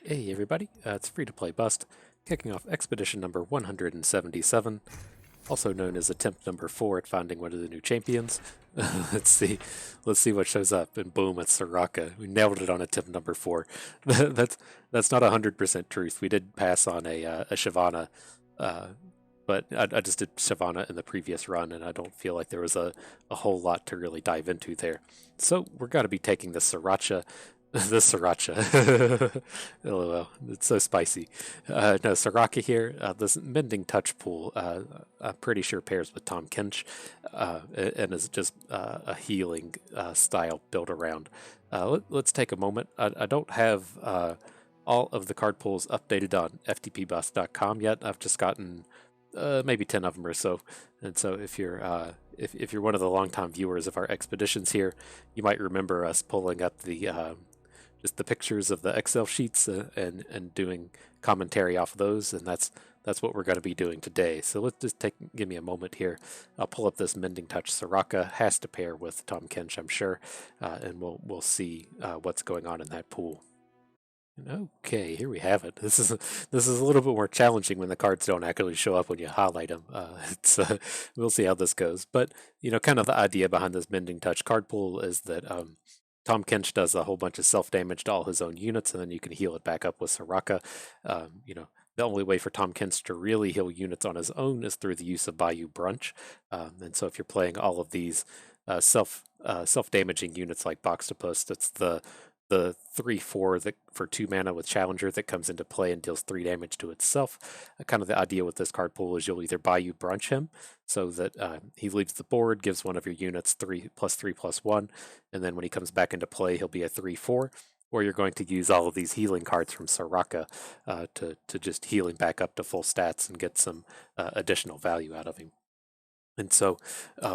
Hey everybody, it's Free-to-Play Bust, kicking off expedition number 177, also known as attempt number 4 at finding one of the new champions. let's see, let's see what shows up, and boom, it's Soraka. We nailed it on attempt number 4. that's not 100% truth. We did pass on a Shyvana, uh, but I just did Shyvana in the previous run, and I don't feel like there was a whole lot to really dive into there. So we're going to be taking the Sriracha the sriracha. LOL. It's so spicy. No, Soraka here. This Mending Touch pool, I'm pretty sure pairs with Tom Kench, and is just a healing style built around. Let's take a moment. I don't have all of the card pools updated on ftpbus.com yet. I've just gotten maybe 10 of them or so. And so if you're one of the longtime viewers of our expeditions here, you might remember us pulling up the just the pictures of the Excel sheets and doing commentary off of those, and that's what we're going to be doing today. So let's just give me a moment here. I'll pull up this Mending Touch Soraka. Has to pair with Tom Kench, I'm sure, and we'll see what's going on in that pool. Okay, here we have it. This is a little bit more challenging when the cards don't actually show up when you highlight them. It's we'll see how this goes, but kind of the idea behind this Mending Touch card pool is that Tom Kench does a whole bunch of self damage to all his own units, and then you can heal it back up with Soraka. The only way for Tom Kench to really heal units on his own is through the use of Bayou Brunch, and so if you're playing all of these self damaging units like Boxtopus, that's the 3/4 that for 2 mana with Challenger that comes into play and deals 3 damage to itself. Kind of the idea with this card pool is you'll either Bayou Brunch him so that he leaves the board, gives one of your units 3+3/+1, and then when he comes back into play, he'll be a 3/4. Or you're going to use all of these healing cards from Soraka to just heal him back up to full stats and get some additional value out of him. And so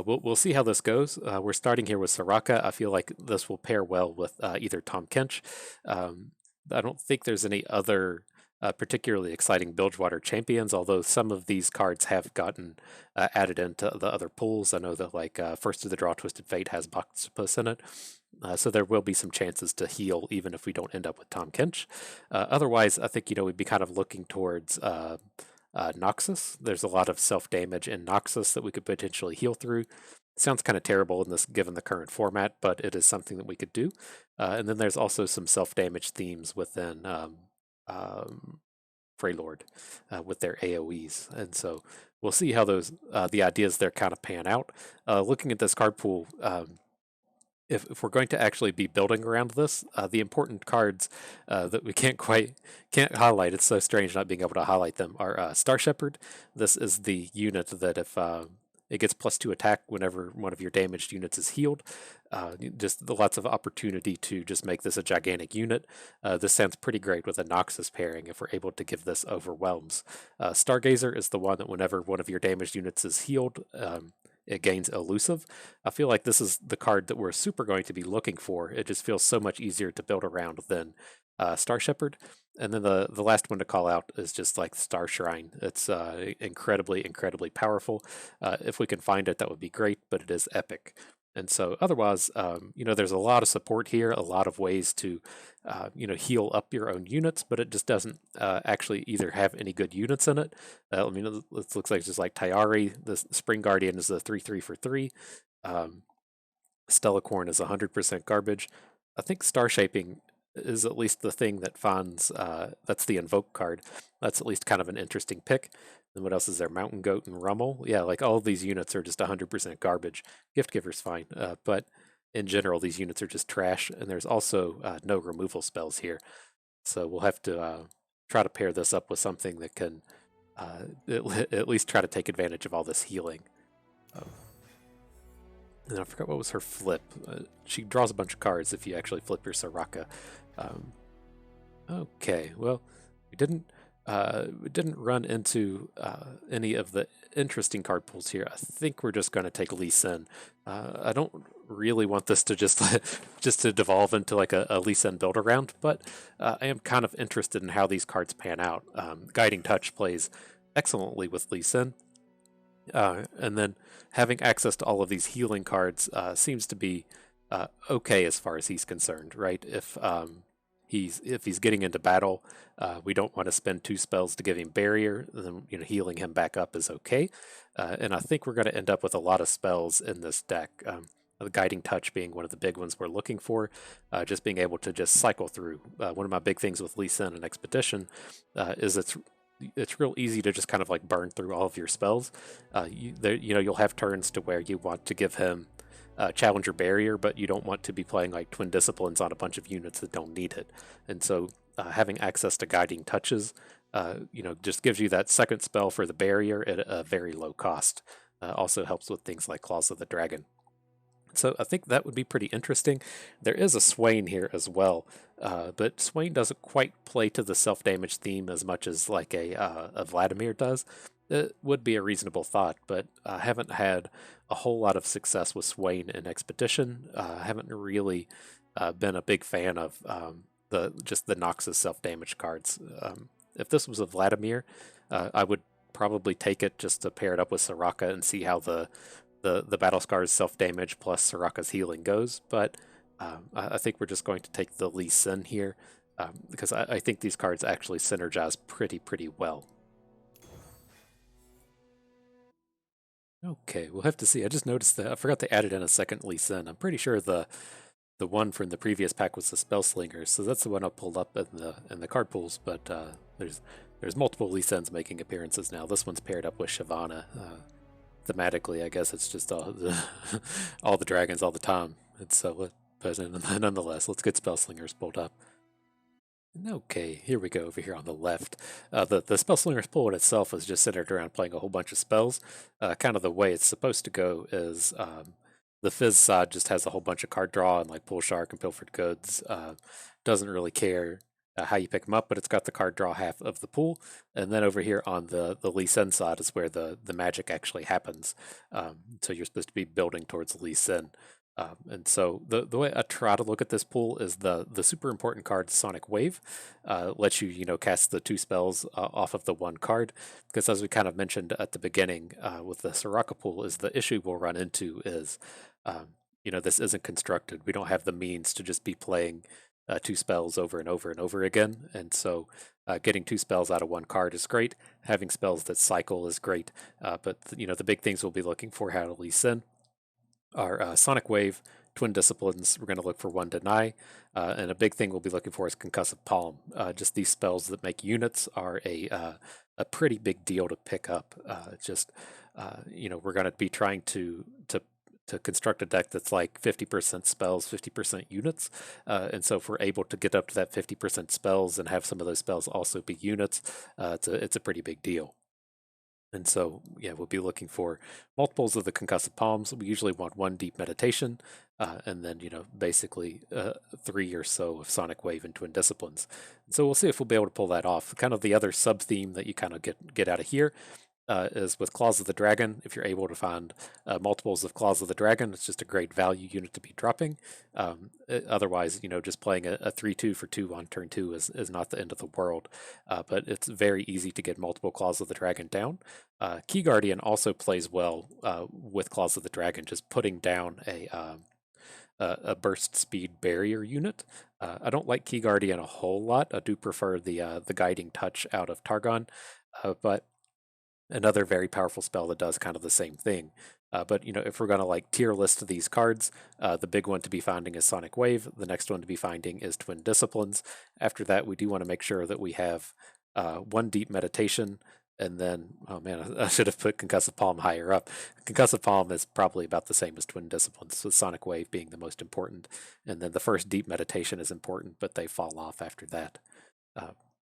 we'll see how this goes. We're starting here with Soraka. I feel like this will pair well with either Tom Kench. I don't think there's any other particularly exciting Bilgewater champions, although some of these cards have gotten added into the other pools. I know that like First to the Draw Twisted Fate has Boxtopus in it. So there will be some chances to heal even if we don't end up with Tom Kench. Otherwise, I think we'd be kind of looking towards Noxus. There's a lot of self-damage in Noxus that we could potentially heal through. Sounds kind of terrible in this given the current format, but it is something that we could do. And then there's also some self-damage themes within Freylord with their AoEs. And so we'll see how those the ideas there kind of pan out. Looking at this card pool, if we're going to actually be building around this, the important cards that we can't highlight, it's so strange not being able to highlight them, are Star Shepherd. This is the unit that if it gets +2 attack whenever one of your damaged units is healed. Just lots of opportunity to just make this a gigantic unit. This sounds pretty great with a Noxus pairing if we're able to give this Overwhelms. Stargazer is the one that whenever one of your damaged units is healed, it gains elusive. I feel like this is the card that we're super going to be looking for. It just feels so much easier to build around than Star Shepherd. And then the last one to call out is just like Star Shrine. It's incredibly, incredibly powerful. If we can find it, that would be great, but it is epic. And so otherwise, there's a lot of support here, a lot of ways to, heal up your own units, but it just doesn't actually either have any good units in it. It looks like it's just like Tayari. The Spring Guardian is a 3/3 for 3. Stellacorn is 100% garbage. I think Star Shaping is at least the thing that finds, that's the Invoke card. That's at least kind of an interesting pick. And what else is there? Mountain Goat and Rummel. Yeah, like all of these units are just 100% garbage. Gift Giver's fine, but in general, these units are just trash. And there's also no removal spells here. So we'll have to try to pair this up with something that can at least try to take advantage of all this healing. And I forgot what was her flip. She draws a bunch of cards if you actually flip your Soraka. Okay, well, we didn't run into any of the interesting card pools here. I think we're just going to take Lee Sin. I don't really want this to just to devolve into like a Lee Sin build around, but I am kind of interested in how these cards pan out. Guiding Touch plays excellently with Lee Sin. And then having access to all of these healing cards seems to be okay as far as he's concerned, right? if he's getting into battle, we don't want to spend 2 spells to give him barrier. Then healing him back up is okay. And I think we're going to end up with a lot of spells in this deck. The Guiding Touch being one of the big ones we're looking for, just being able to just cycle through. One of my big things with Lee Sin and Expedition is it's real easy to just kind of like burn through all of your spells. You'll have turns to where you want to give him Challenger Barrier, but you don't want to be playing like Twin Disciplines on a bunch of units that don't need it. And so having access to Guiding Touches, just gives you that second spell for the barrier at a very low cost. Also helps with things like Claws of the Dragon. So I think that would be pretty interesting. There is a Swain here as well, but Swain doesn't quite play to the self-damage theme as much as like a Vladimir does. It would be a reasonable thought, but I haven't had a whole lot of success with Swain in Expedition. I haven't really been a big fan of the Noxus self-damage cards. If this was a Vladimir, I would probably take it just to pair it up with Soraka and see how the Battle Scar's self-damage plus Soraka's healing goes, but I think we're just going to take the Lee Sin here, because I think these cards actually synergize pretty well. Okay, we'll have to see. I just noticed that I forgot they added in a second Lee Sin. I'm pretty sure the one from the previous pack was the Spellslinger, so that's the one I pulled up in the card pools, but there's multiple Lee Sins making appearances now. This one's paired up with Shyvana. Thematically, I guess it's just all the dragons all the time. And so, but nonetheless, let's get Spellslingers pulled up. Okay, here we go over here on the left. The Spellslinger's pool in itself is just centered around playing a whole bunch of spells. Kind of the way it's supposed to go is the Fizz side just has a whole bunch of card draw and like Pool Shark and Pilfered Goods. Doesn't really care how you pick them up, but it's got the card draw half of the pool. And then over here on the Lee Sin side is where the magic actually happens. So you're supposed to be building towards Lee Sin. And so the way I try to look at this pool is the super important card Sonic Wave lets you cast the 2 spells off of the 1 card, because as we kind of mentioned at the beginning with the Soraka pool, is the issue we'll run into is this isn't constructed. We don't have the means to just be playing 2 spells over and over and over again, and so getting 2 spells out of 1 card is great. Having spells that cycle is great, but the big things we'll be looking for how to Lee Sin are Sonic Wave, Twin Disciplines. We're going to look for 1 Deny, and a big thing we'll be looking for is Concussive Palm. Just these spells that make units are a pretty big deal to pick up. We're going to be trying to construct a deck that's like 50% spells, 50% units. And so if we're able to get up to that 50% spells and have some of those spells also be units, it's a pretty big deal. And so, yeah, we'll be looking for multiples of the Concussive Palms. We usually want 1 Deep Meditation, and then, basically 3 or so of Sonic Wave and Twin Disciplines. And so we'll see if we'll be able to pull that off. Kind of the other sub-theme that you kind of get out of here is with Claws of the Dragon. If you're able to find multiples of Claws of the Dragon, it's just a great value unit to be dropping. Otherwise, just playing a 3-2 for 2 on turn 2 is not the end of the world, but it's very easy to get multiple Claws of the Dragon down. Key Guardian also plays well with Claws of the Dragon, just putting down a burst speed barrier unit. I don't like Key Guardian a whole lot. I do prefer the Guiding Touch out of Targon, but another very powerful spell that does kind of the same thing. But if we're going to like tier list these cards, the big one to be finding is Sonic Wave. The next one to be finding is Twin Disciplines. After that, we do want to make sure that we have 1 Deep Meditation, and then, oh man, I should have put Concussive Palm higher up. Concussive Palm is probably about the same as Twin Disciplines, with Sonic Wave being the most important. And then the first Deep Meditation is important, but they fall off after that.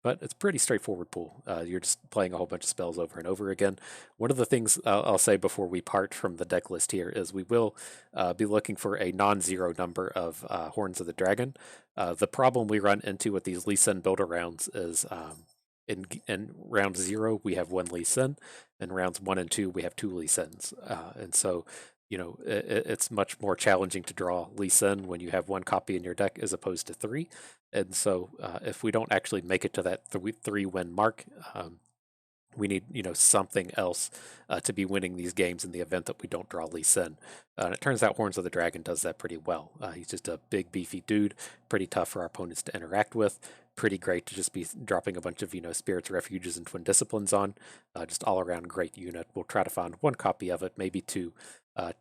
But it's a pretty straightforward pool. You're just playing a whole bunch of spells over and over again. One of the things I'll say before we part from the deck list here is we will be looking for a non-zero number of Horns of the Dragon. The problem we run into with these Lee Sin builder rounds is in round 0 we have 1 Lee Sin, and rounds 1 and 2 we have 2 Lee Sins. And so it's much more challenging to draw Lee Sin when you have 1 copy in your deck as opposed to 3. And so if we don't actually make it to that 3-win mark, We need, something else to be winning these games in the event that we don't draw Lee Sin. And it turns out Horns of the Dragon does that pretty well. He's just a big, beefy dude, pretty tough for our opponents to interact with, pretty great to just be dropping a bunch of, Spirits, Refuges, and Twin Disciplines on. Just all around great unit. We'll try to find one copy of it, maybe two,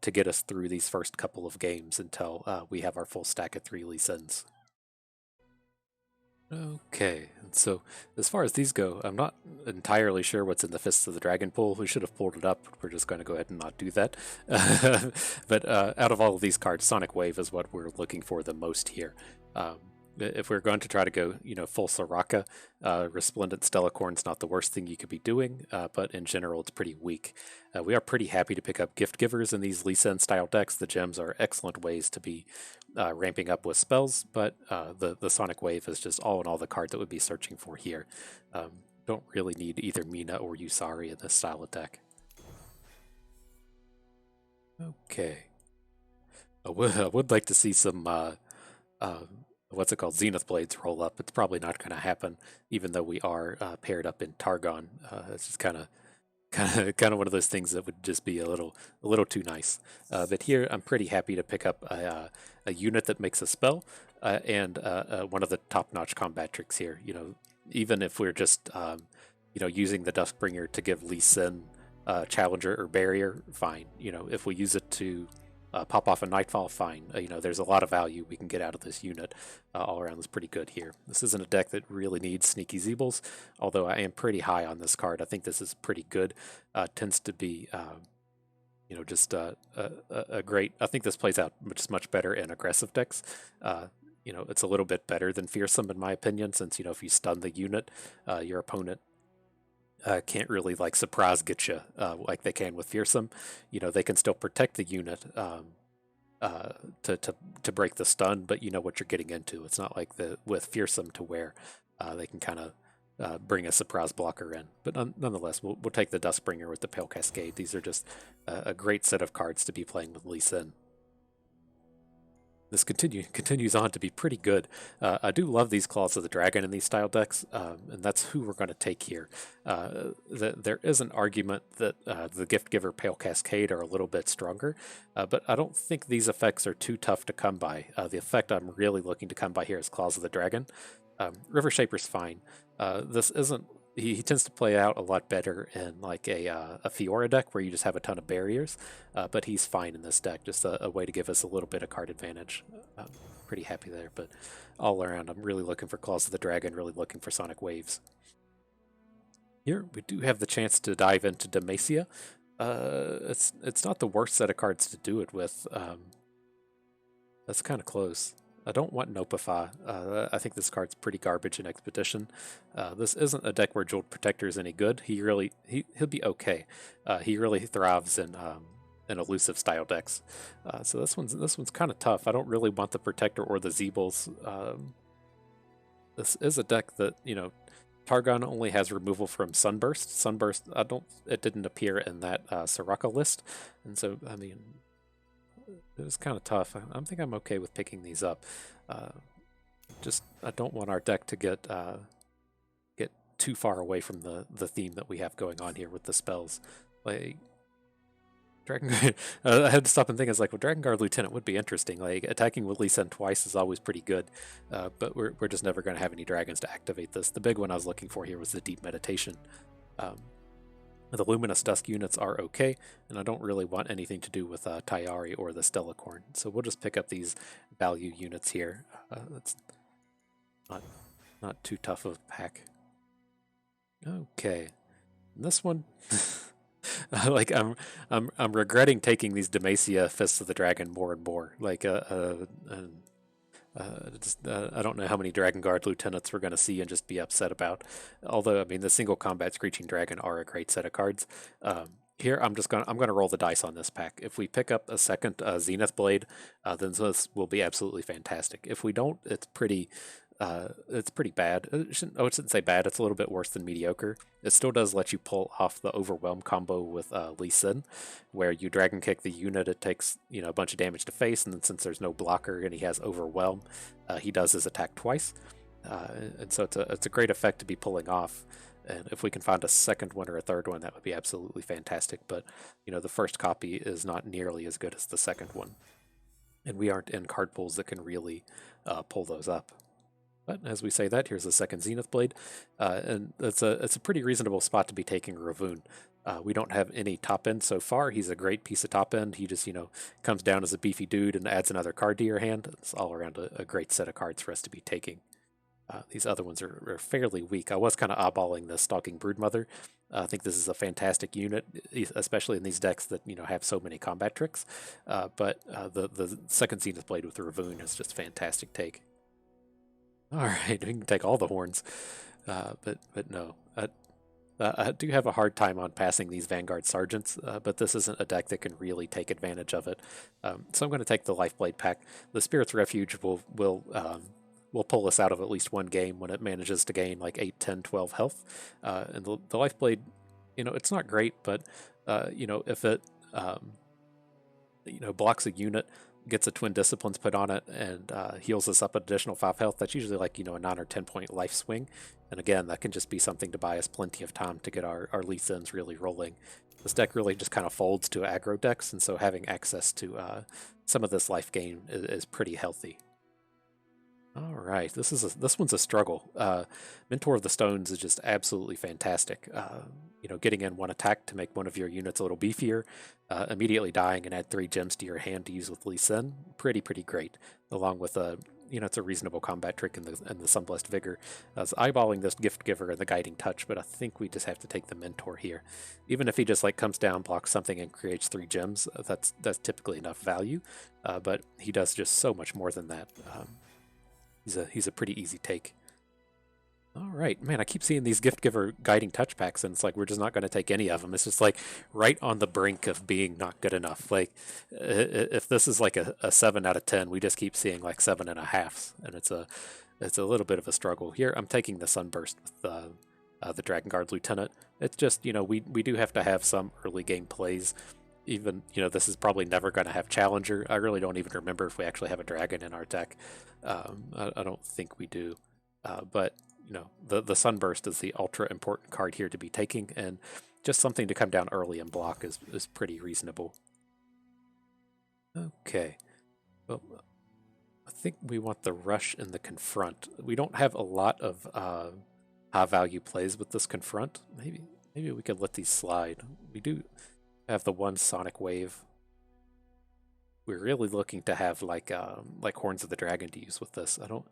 to get us through these first couple of games until we have our full stack of 3 Lee Sins. Okay, so as far as these go, I'm not entirely sure what's in the Fists of the Dragon pool. We should have pulled it up. We're just going to go ahead and not do that. But out of all of these cards, Sonic Wave is what we're looking for the most here. If we're going to try to go, full Soraka, Resplendent Stellacorn's not the worst thing you could be doing, but in general, it's pretty weak. We are pretty happy to pick up Gift Givers in these Lee Sin style decks. The gems are excellent ways to be ramping up with spells, but the Sonic Wave is just all in all the card that would be searching for here. Don't really need either Mina or Yusari in this style of deck. Okay. I would like to see some what's it called, Zenith Blades roll up. It's probably not going to happen, even though we are paired up in Targon. It's just kind of one of those things that would just be a little too nice. But here, I'm pretty happy to pick up a unit that makes a spell and one of the top-notch combat tricks here. Even if we're just using the Duskbringer to give Lee Sin Challenger or Barrier, fine. If we use it to pop off a Nightfall, fine. There's a lot of value we can get out of this unit. All around is pretty good here. This isn't a deck that really needs Sneaky Zeebles, although I am pretty high on this card. I think this is pretty good. Tends to be, just a great... I think this plays out just much better in aggressive decks. It's a little bit better than Fearsome, in my opinion, since, if you stun the unit, your opponent can't really surprise get you like they can with Fearsome. They can still protect the unit to break the stun, but you know what you're getting into. It's not like with Fearsome to where they can kind of bring a surprise blocker in. But nonetheless, we'll take the Duskbringer with the Pale Cascade. These are just a great set of cards to be playing with Lee Sin. This continues on to be pretty good. I do love these Claws of the Dragon in these style decks, and that's who we're going to take here. There is an argument that the Gift Giver, Pale Cascade are a little bit stronger, but I don't think these effects are too tough to come by. The effect I'm really looking to come by here is Claws of the Dragon. River Shaper's fine. This isn't... He tends to play out a lot better in a Fiora deck where you just have a ton of barriers, but he's fine in this deck, just a way to give us a little bit of card advantage. Pretty happy there, but all around I'm really looking for Claws of the Dragon, really looking for Sonic Waves. Here we do have the chance to dive into Demacia. It's not the worst set of cards to do it with. That's kind of close. I don't want Nopify. I think this card's pretty garbage in Expedition. This isn't a deck where Jeweled Protector is any good. He'll be okay. He really thrives in elusive style decks. So this one's kind of tough. I don't really want the Protector or the Zeebles. This is a deck that Targon only has removal from Sunburst. Sunburst, it didn't appear in that Soraka list, and so I mean. It was kind of tough. I think I'm okay with picking these up. Just I don't want our deck to get too far away from the theme that we have going on here with the spells. Dragon Guard. I had to stop and think. I was like, well, Dragon Guard Lieutenant would be interesting. Attacking with Lee Sin twice is always pretty good, but we're just never going to have any dragons to activate this. The big one I was looking for here was the Deep Meditation. The Luminous Dusk units are okay, and I don't really want anything to do with Tayari or the Stellacorn, so we'll just pick up these value units here. That's not too tough of a pack. Okay, and this one, I'm regretting taking these Demacia Fists of the Dragon more and more. I don't know how many Dragon Guard Lieutenants we're going to see and just be upset about. Although, I mean, the single combat Screeching Dragon are a great set of cards. Here, I'm going to roll the dice on this pack. If we pick up a second Zenith Blade, then this will be absolutely fantastic. If we don't, it's pretty bad. I shouldn't say bad. It's a little bit worse than mediocre. It still does let you pull off the Overwhelm combo with Lee Sin, where you Dragon Kick the unit. It takes a bunch of damage to face, and then since there's no blocker and he has Overwhelm, he does his attack twice. And so it's a great effect to be pulling off. And if we can find a second one or a third one, that would be absolutely fantastic. But the first copy is not nearly as good as the second one, and we aren't in card pools that can really pull those up. But as we say that, here's the second Zenith Blade, and it's a pretty reasonable spot to be taking Ravoon. We don't have any top end so far. He's a great piece of top end. He just comes down as a beefy dude and adds another card to your hand. It's all around a great set of cards for us to be taking. These other ones are fairly weak. I was kind of eyeballing the Stalking Broodmother. I think this is a fantastic unit, especially in these decks that have so many combat tricks. But the second Zenith Blade with the Ravoon is just a fantastic take. All right, we can take all the horns, but no. I do have a hard time on passing these Vanguard Sergeants, but this isn't a deck that can really take advantage of it. So I'm going to take the Lifeblade pack. The Spirit's Refuge will pull us out of at least one game when it manages to gain like 8, 10, 12 health. And the Lifeblade, it's not great, but if it blocks a unit, gets a Twin Disciplines put on it, and heals us up an additional 5 health, that's usually like a 9 or 10 point life swing. And again, that can just be something to buy us plenty of time to get our Lee Sins really rolling. This deck really just kind of folds to aggro decks, and so having access to some of this life gain is pretty healthy. All right, this one's a struggle. Mentor of the Stones is just absolutely fantastic. Getting in one attack to make one of your units a little beefier, immediately dying and add 3 gems to your hand to use with Lee Sin, pretty great. Along with it's a reasonable combat trick in the Sunblessed Vigor. I was eyeballing this Gift Giver and the Guiding Touch, but I think we just have to take the Mentor here. Even if he just comes down, blocks something, and creates 3 gems, that's typically enough value. But he does just so much more than that. He's a pretty easy take. All right, man, I keep seeing these Gift Giver Guiding Touch packs, and it's like we're just not going to take any of them. It's just right on the brink of being not good enough. If this is a 7 out of 10, we just keep seeing 7.5s, and it's a little bit of a struggle. Here, I'm taking the Sunburst with the Dragon Guard Lieutenant. It's just, we do have to have some early game plays. Even, this is probably never going to have Challenger. I really don't even remember if we actually have a Dragon in our deck. I don't think we do. But, the Sunburst is the ultra important card here to be taking, and just something to come down early and block is pretty reasonable. Okay. Well, I think we want the Rush and the Confront. We don't have a lot of high value plays with this Confront. Maybe we could let these slide. We do have the one Sonic Wave. We're really looking to have like Horns of the Dragon to use with this. I don't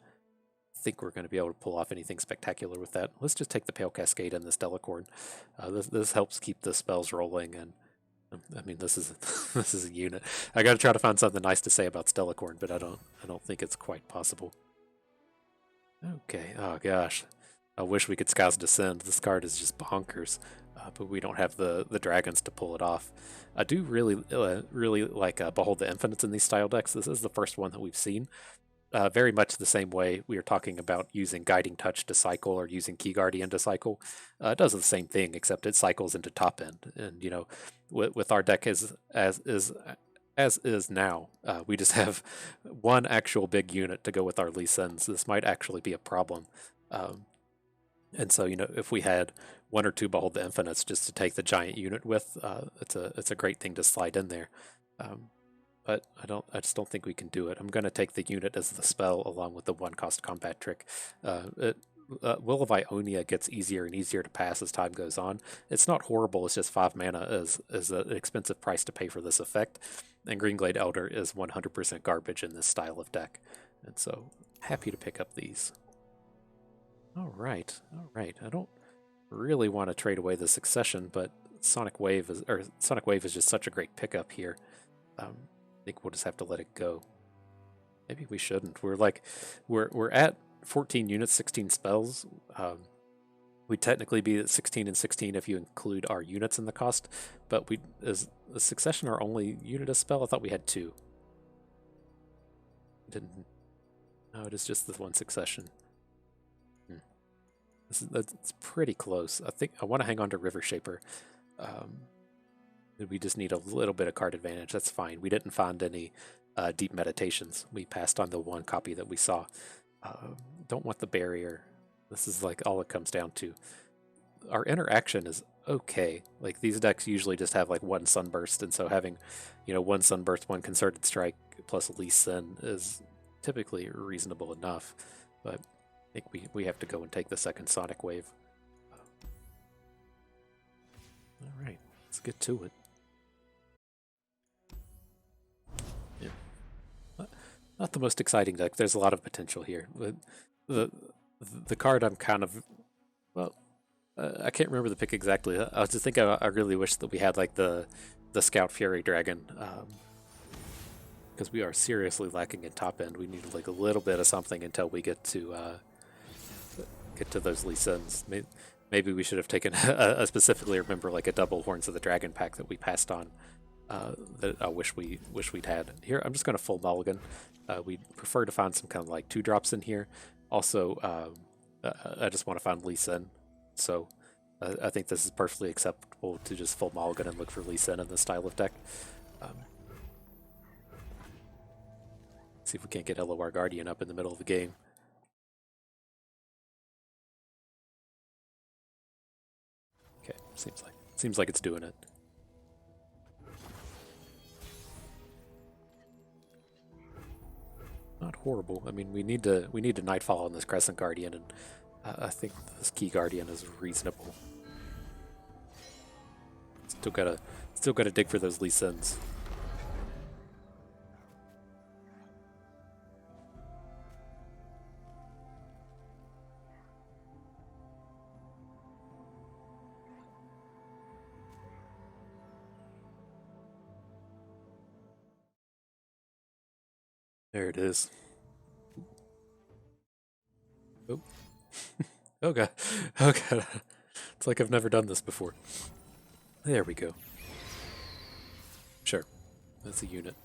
think we're going to be able to pull off anything spectacular with that. Let's just take the Pale Cascade and the Stellacorn. This helps keep the spells rolling, and I mean this is this is a unit. I got to try to find something nice to say about Stellacorn, but I don't think it's quite possible. Okay. Oh gosh. I wish we could Scout's Descend. This card is just bonkers, but we don't have the dragons to pull it off. I do really like Behold the Infinites in these style decks. This is the first one that we've seen. Very much the same way we were talking about using Guiding Touch to cycle or using Key Guardian to cycle. It does the same thing, except it cycles into top end. And with our deck as is now, we just have one actual big unit to go with our Lee Sins. This might actually be a problem. And so, if we had 1 or 2 Behold the Infinites just to take the giant unit with, it's a great thing to slide in there. But I just don't think we can do it. I'm going to take the unit as the spell along with the 1-cost combat trick. Will of Ionia gets easier and easier to pass as time goes on. It's not horrible. It's just 5 mana is an expensive price to pay for this effect. And Greenglade Elder is 100% garbage in this style of deck. And so, happy to pick up these. All right. I don't really want to trade away the Succession, but Sonic Wave is just such a great pickup here. I think we'll just have to let it go. Maybe we shouldn't. We're at 14 units, 16 spells. We'd technically be at 16 and 16 if you include our units in the cost, but is the Succession our only unit of spell? I thought we had 2. No, it is just the 1 Succession. That's pretty close. I think I want to hang on to River Shaper. We just need a little bit of card advantage. That's fine. We didn't find any deep meditations. We passed on the 1 copy that we saw. Don't want the barrier. This is like all it comes down to. Our interaction is okay. Like these decks usually just have like one Sunburst, and so having, one Sunburst, one Concerted Strike plus Lee Sin is typically reasonable enough. But I think we have to go and take the second Sonic Wave. All right, let's get to it. Yeah, not the most exciting deck. There's a lot of potential here. The card I'm kind of, well, I can't remember the pick exactly. I was just thinking I really wish that we had like the Scout Fury Dragon, because we are seriously lacking in top end. We need like a little bit of something until we get to those Lee Sins. Maybe we should have taken specifically remember like a double Horns of the Dragon pack that we passed on. That I wish we'd had. Here, I'm just going to full mulligan. We'd prefer to find some kind of like 2-drops in here. Also, I just want to find Lee Sin. So I think this is perfectly acceptable to just full mulligan and look for Lee Sin in this style of deck. See if we can't get LOR Guardian up in the middle of the game. Okay, seems like it's doing it. Not horrible. I mean, we need to Nightfall on this Crescent Guardian, and I think this Key Guardian is reasonable. Still gotta dig for those Lee Sins. There it is. Oh. Oh god. Oh god. It's like I've never done this before. There we go. Sure. That's a unit.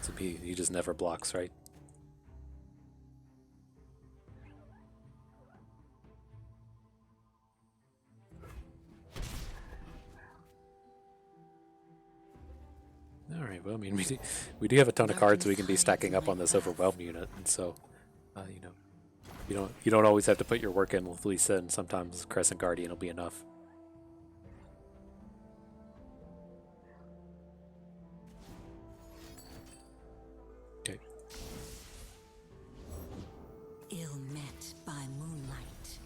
So he just never blocks, right? Alright, well, I mean, we do have a ton of cards we can be stacking up on this Overwhelm unit, and so, you don't always have to put your work in with Lee Sin. Sometimes Crescent Guardian will be enough. Okay. Ill met by moonlight.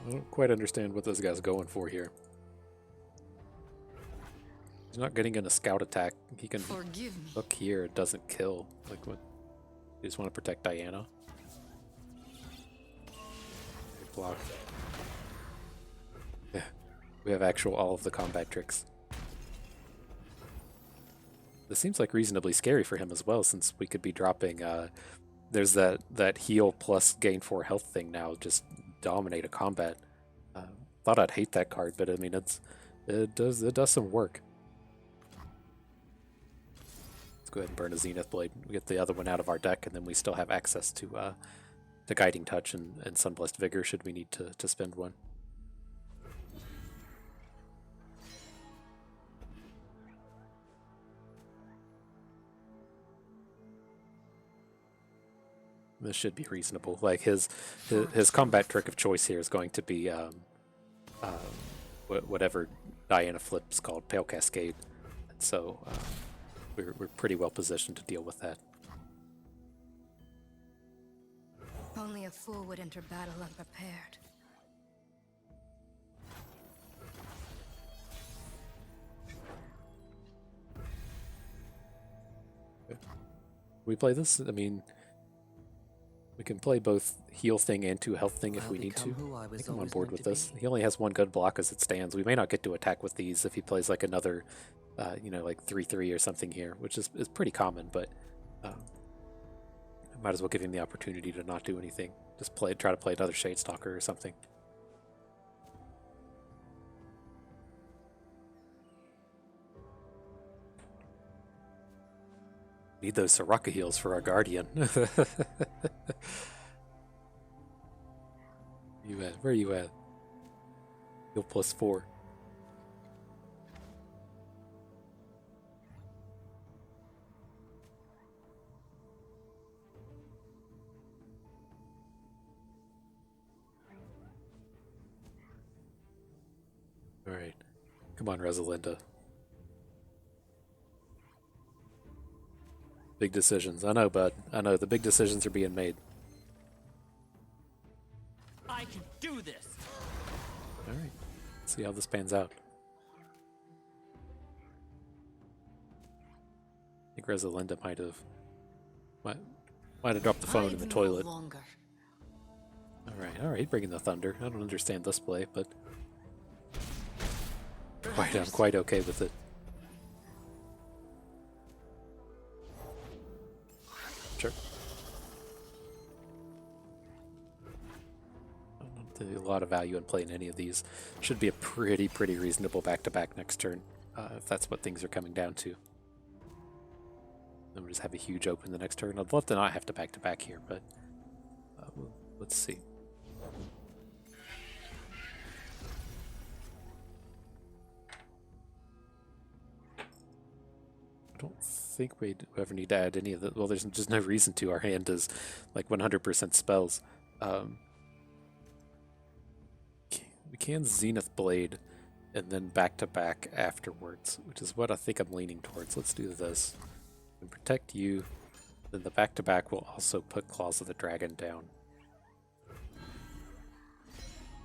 I don't quite understand what this guy's going for here. He's not getting in a scout attack. He can look here. It doesn't kill. Like what? You just want to protect Diana? Block. Yeah, we have all of the combat tricks. This seems like reasonably scary for him as well, since we could be dropping. There's that heal plus gain 4 health thing now. Just dominate a combat. Thought I'd hate that card, but I mean it does some work. Let's go ahead and burn a Zenith Blade. We get the other one out of our deck, and then we still have access to Guiding Touch and Sunblessed Vigor should we need to spend one. This should be reasonable. Like his combat trick of choice here is going to be whatever Diana flips called Pale Cascade, and so we're pretty well positioned to deal with that. Only a fool would enter battle unprepared. We play this? I mean, we can play both heal thing and 2 health thing if we need to. I think I'm on board with this. He only has 1 good block as it stands. We may not get to attack with these if he plays like another, like 3/3 or something here, which is pretty common, but I might as well give him the opportunity to not do anything. Just try to play another Shadestalker or something. Need those Soraka heals for our Guardian. You at? Where are you at? Heal +4. Alright. Come on, Rosalinda. Big decisions. I know, bud. I know, the big decisions are being made. I can do this. Alright. See how this pans out. I think Rosalinda might have dropped the phone in the toilet. Alright, bringing the thunder. I don't understand this play, but I'm quite okay with it. Sure. I don't see a lot of value in playing any of these. Should be a pretty reasonable back-to-back next turn, if that's what things are coming down to. Then we'll just have a huge open the next turn. I'd love to not have to back-to-back here, but let's see. I don't think we ever need to add any of the... Well, there's just no reason to. Our hand is like 100% spells. We can Zenith Blade and then back-to-back afterwards, which is what I think I'm leaning towards. Let's do this. And protect you. Then the back-to-back will also put Claws of the Dragon down.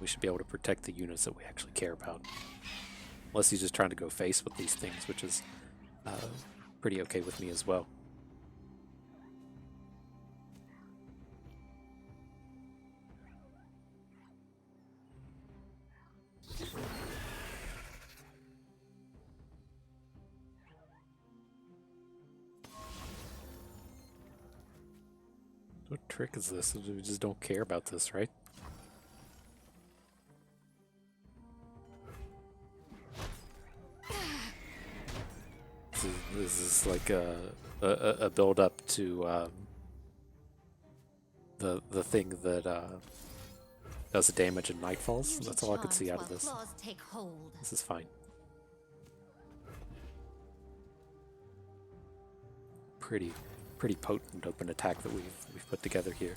We should be able to protect the units that we actually care about. Unless he's just trying to go face with these things, which is pretty okay with me as well. What trick is this? We just don't care about this, right? This is like a build up to the thing that does the damage in Nightfalls. That's all I could see out of this. This is fine. Pretty potent open attack that we've put together here.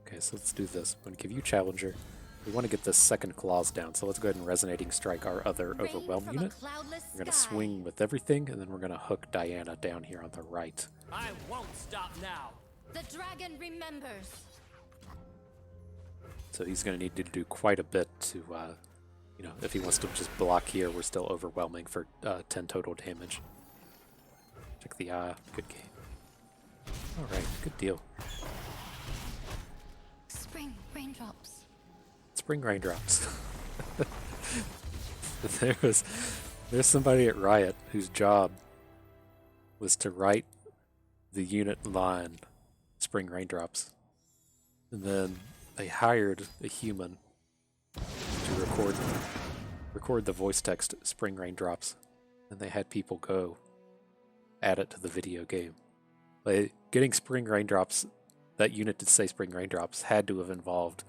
Okay, so let's do this. I'm going to give you Challenger. We want to get this second Claws down, so let's go ahead and Resonating Strike our other Overwhelm unit. We're going to swing with everything, and then we're going to hook Diana down here on the right. I won't stop now. The dragon remembers. So he's going to need to do quite a bit to, you know, if he wants to just block here, we're still overwhelming for 10 total damage. Check the eye. Good game. Alright, good deal. Spring raindrops. Spring raindrops. There's somebody at Riot whose job was to write the unit line Spring Raindrops. And then they hired a human to record the voice text Spring Raindrops, and they had people go add it to the video game. Like, getting Spring Raindrops, that unit to say Spring Raindrops, had to have involved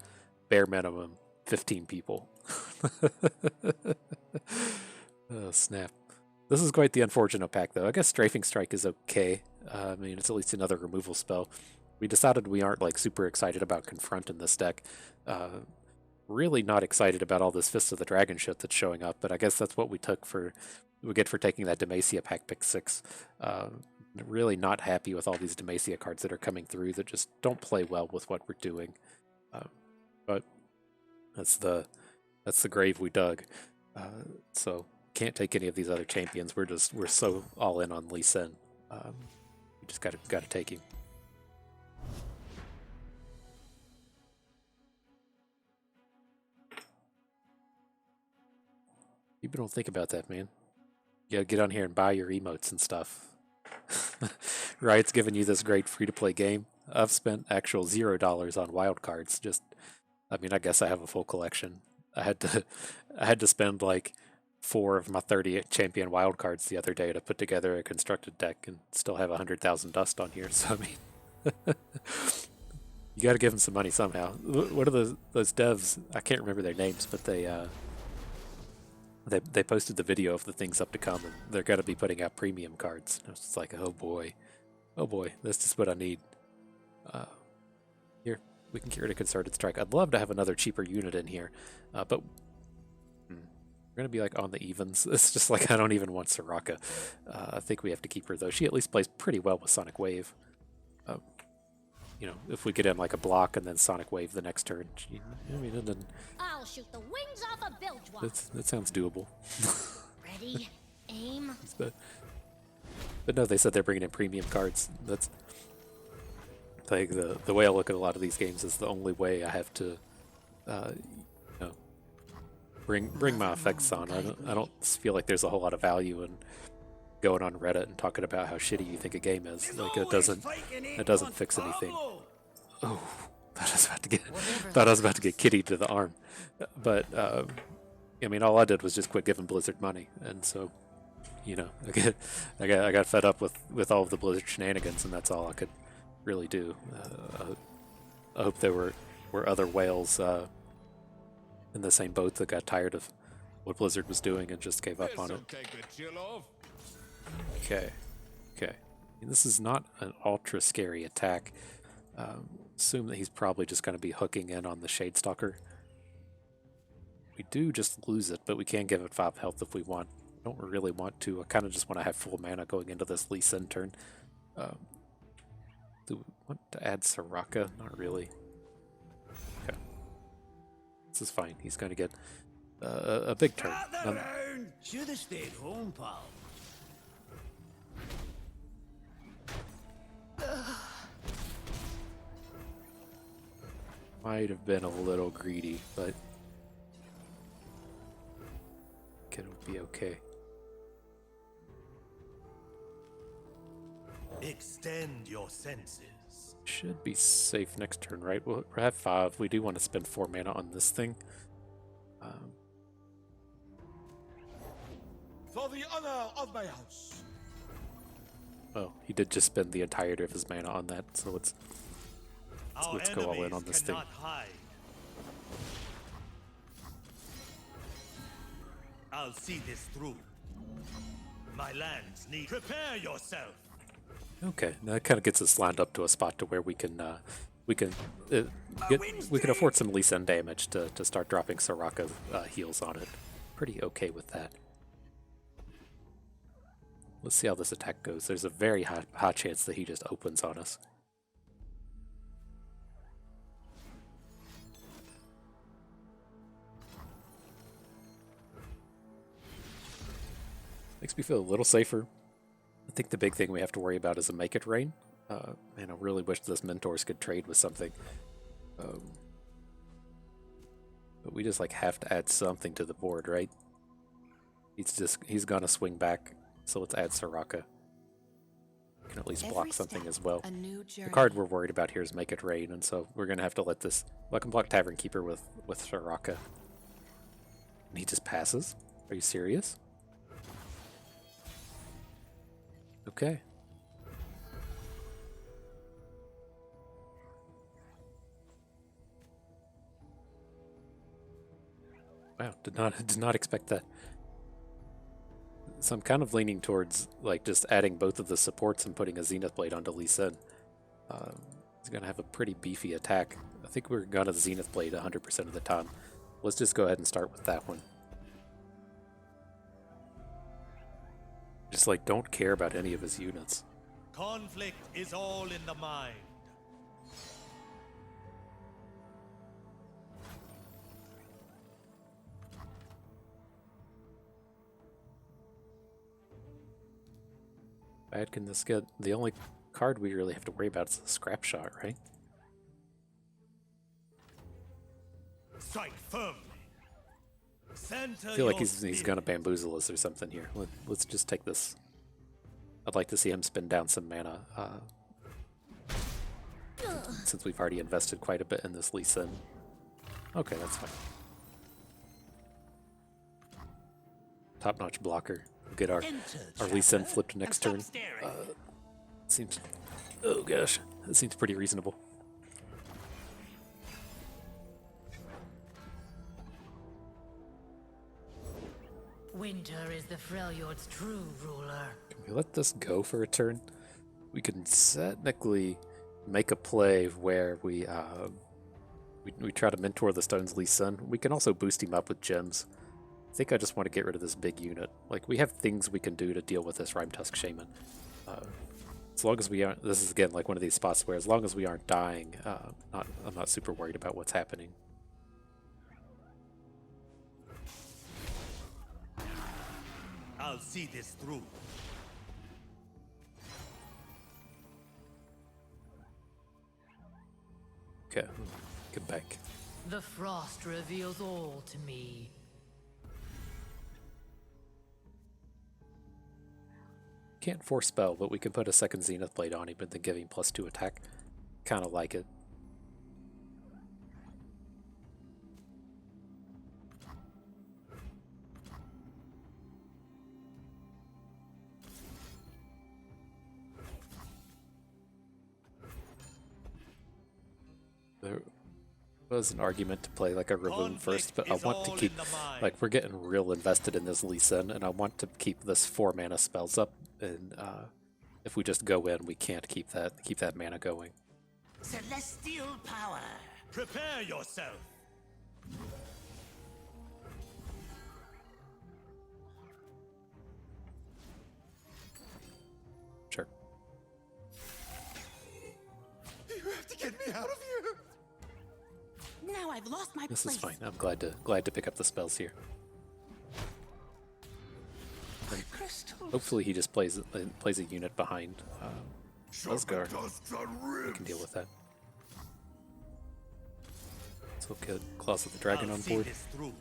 bare minimum 15 people. Oh, snap. This is quite the unfortunate pack, though. I guess Strafing Strike is okay. I mean, it's at least another removal spell. We decided we aren't like super excited about Confront in this deck. Really not excited about all this Fist of the Dragon shit that's showing up, but I guess that's what we get for taking that Demacia pack pick 6. Really not happy with all these Demacia cards that are coming through that just don't play well with what we're doing. But that's the grave we dug. So can't take any of these other champions. We're so all in on Lee Sin. We just gotta take him. People don't think about that, man. You gotta get on here and buy your emotes and stuff. Riot's giving you this great free-to-play game. I've spent actual $0 on wildcards. I mean, I guess I have a full collection. I had to spend like 4 of my 30 champion wildcards the other day to put together a constructed deck and still have 100,000 dust on here. So I mean, you got to give them some money somehow. What are those devs? I can't remember their names, but They posted the video of the things up to come, and they're going to be putting out premium cards. And it's just like, oh boy, this is what I need. Here, we can get rid of Concerted Strike. I'd love to have another cheaper unit in here, but we're going to be like on the evens. It's just like I don't even want Soraka. I think we have to keep her though. She at least plays pretty well with Sonic Wave. You know, if we get in like a block and then Sonic Wave the next turn, I mean, and then I'll shoot the wings off a bilge. that sounds doable. Ready, aim. But no, they said they're bringing in premium cards. That's like the way I look at a lot of these games is the only way I have to, you know, bring my effects on. I don't feel like there's a whole lot of value in going on Reddit and talking about how shitty you think a game is. Like it doesn't fix anything. Oh, thought I was about to get kitty to the arm. But I mean, all I did was just quit giving Blizzard money, and so, you know, I got fed up with all of the Blizzard shenanigans, and that's all I could really do. I hope there were other whales in the same boat that got tired of what Blizzard was doing and just gave up on it. Okay. This is not an ultra scary attack. Assume that he's probably just going to be hooking in on the Shadestalker. We do just lose it, but we can give it 5 health if we want. I don't really want to. I kind of just want to have full mana going into this Lee Sin turn. Do we want to add Soraka? Not really. Okay. This is fine. He's going to get a big turn. Should have stayed home, pal. Might have been a little greedy, but it'll be okay. Extend your senses. Should be safe next turn, right? We'll have 5. We do want to spend 4 mana on this thing. For the honor of my house. Oh, he did just spend the entirety of his mana on that, so let's go all in on this thing. Hide. I'll see this through. My lands need. Prepare yourself. Okay, now that kind of gets us lined up to a spot to where we can afford some Lee Sin damage to start dropping Soraka heals on it. Pretty okay with that. Let's see how this attack goes. There's a very high chance that he just opens on us. Makes me feel a little safer. I think the big thing we have to worry about is a Make It Rain. Man, I really wish this Mentors could trade with something. But we just like have to add something to the board, right? He's gonna swing back, so let's add Soraka. Can at least block something as well. The card we're worried about here is Make It Rain, and so we're gonna have to let this. Well, I can block Tavern Keeper with Soraka. And he just passes? Are you serious? Okay. Wow, did not expect that. So I'm kind of leaning towards like just adding both of the supports and putting a Zenith Blade onto Lee Sin. He's gonna have a pretty beefy attack. I think we're gonna Zenith Blade 100% of the time. Let's just go ahead and start with that one. Just like don't care about any of his units. Conflict is all in the mind. Bad can this get? The only card we really have to worry about is the Scrap Shot, right? Strike firmly. I feel like he's gonna bamboozle us or something here. Let's just take this. I'd like to see him spend down some mana, since we've already invested quite a bit in this Lee Sin. Okay, that's fine. Top-notch blocker. We'll get our Lee Sin flipped next turn. Seems. Oh gosh, that seems pretty reasonable. Winter is the Freljord's true ruler. Can we let this go for a turn? We can technically make a play where we try to mentor the Stone's Lee Sun. We can also boost him up with gems. I think I just want to get rid of this big unit. Like, we have things we can do to deal with this Rime Tusk Shaman. As long as we aren't, this is again like one of these spots where as long as we aren't dying, I'm not super worried about what's happening. I'll see this through. Okay, get back. The frost reveals all to me. Can't force spell, but we can put a second Zenith Blade on him and then give him +2 attack. Kind of like it. There was an argument to play like a Ravoon first, but I want to keep, like, we're getting real invested in this Lee Sin, and I want to keep this 4 mana spells up, and if we just go in, we can't keep that mana going. Celestial power. Prepare yourself. Sure. You have to get me out of here. Now I've lost my This place. is fine. I'm glad to pick up the spells here. And hopefully he just plays a unit behind Asgard. We can deal with that. Let's look at Claws of the Dragon I'll on see board. this through.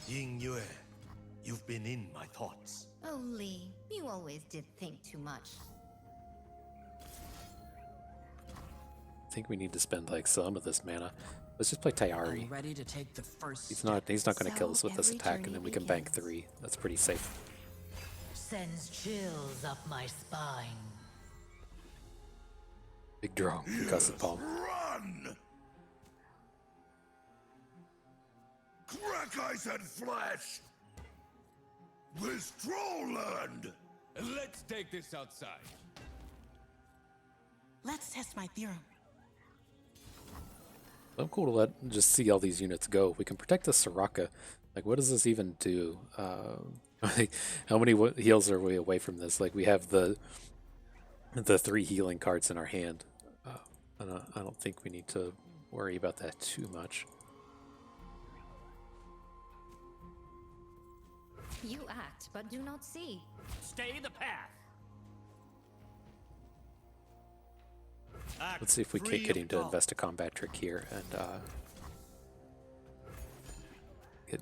Ying Yue, you've been in my thoughts. Oh, Lee, you always did think too much. I think we need to spend like some of this mana. Let's just play Tayari. Ready to take the first. He's not going to kill us with this every attack, and journey then we can bank begins. 3. That's pretty safe. Sends chills up my spine. Big draw. Concussive Palm. Run! Crack ice and flesh! This troll land! Let's take this outside. Let's test my theorem. I'm cool to let just see all these units go. We can protect the Soraka. Like, what does this even do? Like, how many heals are we away from this? Like, we have the 3 healing cards in our hand. I don't think we need to worry about that too much. You act, but do not see. Stay the path. Let's see if we can't get him to invest a combat trick here and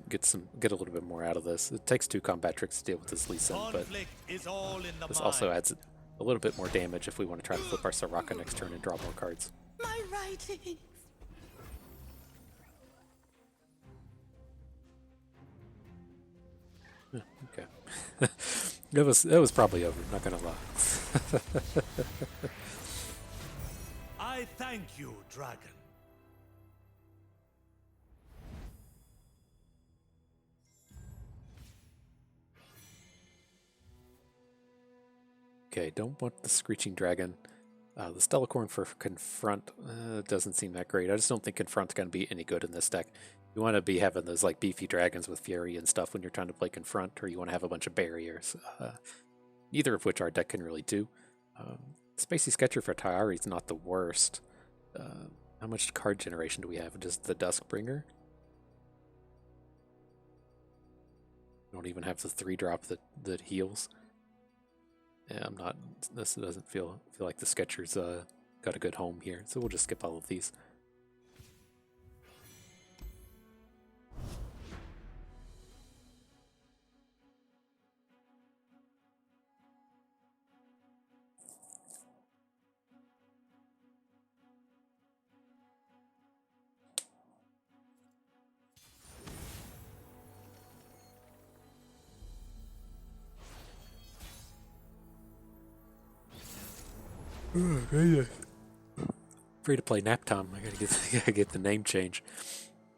get a little bit more out of this. It takes 2 combat tricks to deal with this Lee Sin, but Is all in the this also adds a little bit more damage if we want to try to flip our Soraka next turn and draw more cards. My writing. Okay. It was probably over, not gonna lie. I thank you, dragon. Okay, don't want the Screeching Dragon. The Stellacorn for Confront doesn't seem that great. I just don't think Confront's going to be any good in this deck. You want to be having those like beefy dragons with Fury and stuff when you're trying to play Confront, or you want to have a bunch of barriers. Neither of which our deck can really do. Spacey Sketcher for Tayari is not the worst. How much card generation do we have? Just the Duskbringer? We don't even have the 3-drop that heals. Yeah, I'm not. This doesn't feel like the Sketcher's got a good home here, so we'll just skip all of these. Free to play nap time. I gotta get the name change.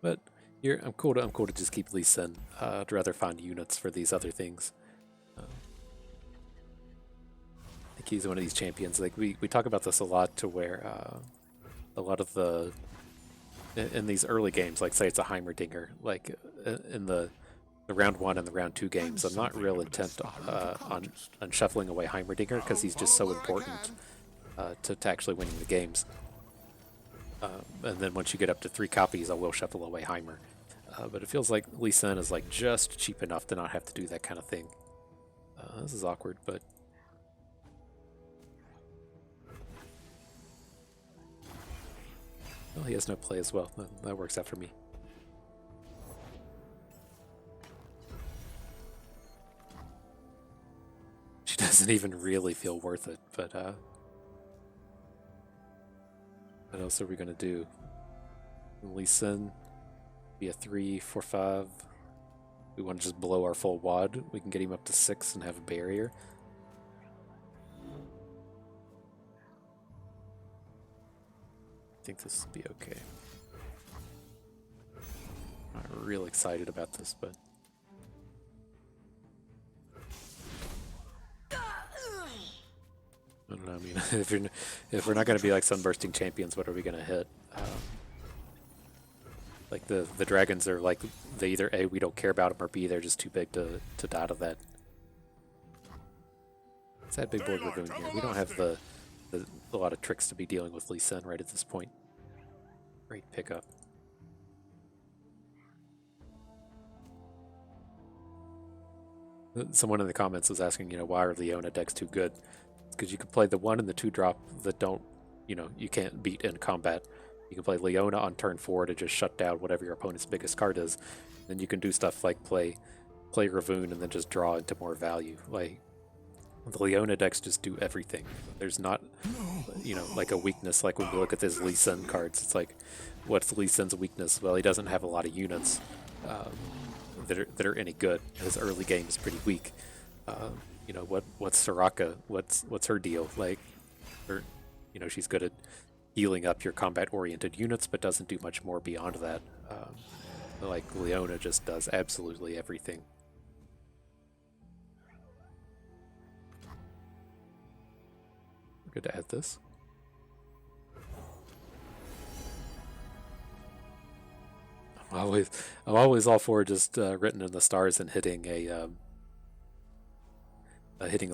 But Here, I'm cool to just keep Lee Sin. I'd rather find units for these other things. I think he's one of these champions. Like we talk about this a lot, to where a lot of the in these early games, like say it's a Heimerdinger, like in the round 1 and the round 2 games, I'm not real intent on shuffling away Heimerdinger because he's just so important to actually winning the games. And then once you get up to 3 copies, I will shuffle away Heimer. But it feels like Lee Sin is like just cheap enough to not have to do that kind of thing. This is awkward, but well, he has no play as well. That works out for me. She doesn't even really feel worth it, but what else are we gonna do? Lee Sin be a 3, 4, 5. We want to just blow our full wad. We can get him up to 6 and have a barrier. I think this will be okay. I'm not real excited about this, but I don't know. I mean, if we're not going to be like Sunbursting Champions, what are we going to hit? Like the dragons are like, they either A, we don't care about them, or B, they're just too big to die to that. It's that big board we're doing here. We don't have a lot of tricks to be dealing with Lee Sin right at this point. Great pickup. Someone in the comments was asking, why are Leona decks too good? It's because you can play the 1 and the 2 drop that don't, you can't beat in combat. You can play Leona on turn 4 to just shut down whatever your opponent's biggest card is. Then you can do stuff like play Ravoon and then just draw into more value. Like, the Leona decks just do everything. There's not, like a weakness. Like when we look at his Lee Sin cards, it's like, what's Lee Sin's weakness? Well, he doesn't have a lot of units that are any good. His early game is pretty weak. What's Soraka? What's her deal? Like, she's good at healing up your combat-oriented units, but doesn't do much more beyond that. Like Leona just does absolutely everything. Good to add this. I'm always all for just written in the stars and hitting a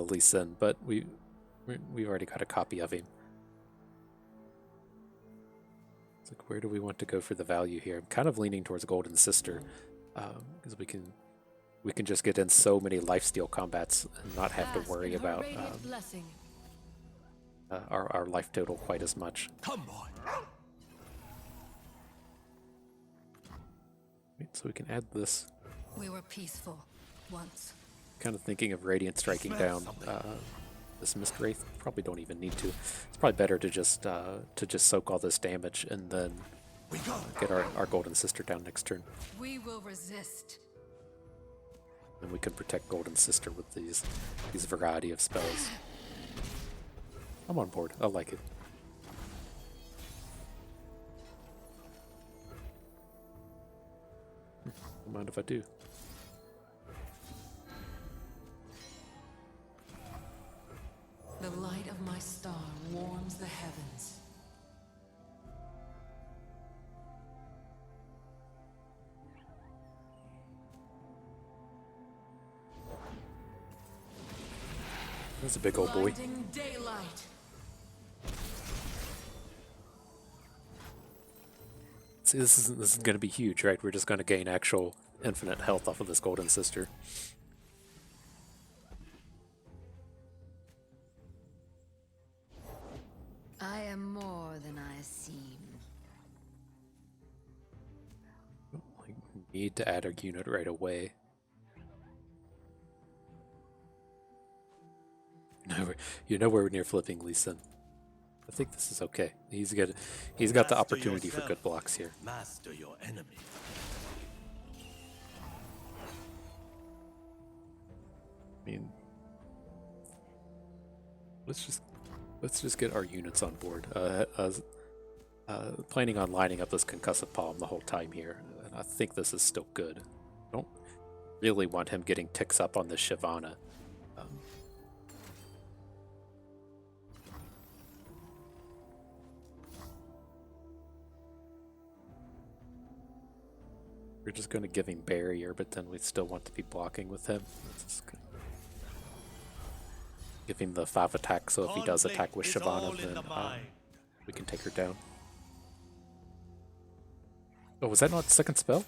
Lee Sin, but we've already got a copy of him. It's like, where do we want to go for the value here? I'm kind of leaning towards Golden Sister, because we can just get in so many lifesteal combats and not have to worry about our life total quite as much. Come on. Right, so we can add this. We were peaceful once. Kind of thinking of Radiant striking down this Mist Wraith. Probably don't even need to. It's probably better to just soak all this damage and then get our Golden Sister down next turn. We will resist. And we can protect Golden Sister with these variety of spells. I'm on board. I like it. Don't mind if I do. The light of my star warms the heavens. That's a big old boy. Blinding daylight. See, this is going to be huge, right? We're just going to gain actual infinite health off of this Golden Sister. I am more than I seem. We need to add our unit right away. You're nowhere near flipping Lee Sin. I think this is okay. He's got the opportunity for good blocks here. Master your enemy. I mean, let's just get our units on board. Planning on lining up this concussive palm the whole time here, and I think this is still good. I don't really want him getting ticks up on the Shyvana. We're just going to give him barrier, but then we still want to be blocking with him. Give him the 5 attack, so if he does attack with Shyvana, then we can take her down. Oh, was that not second spell?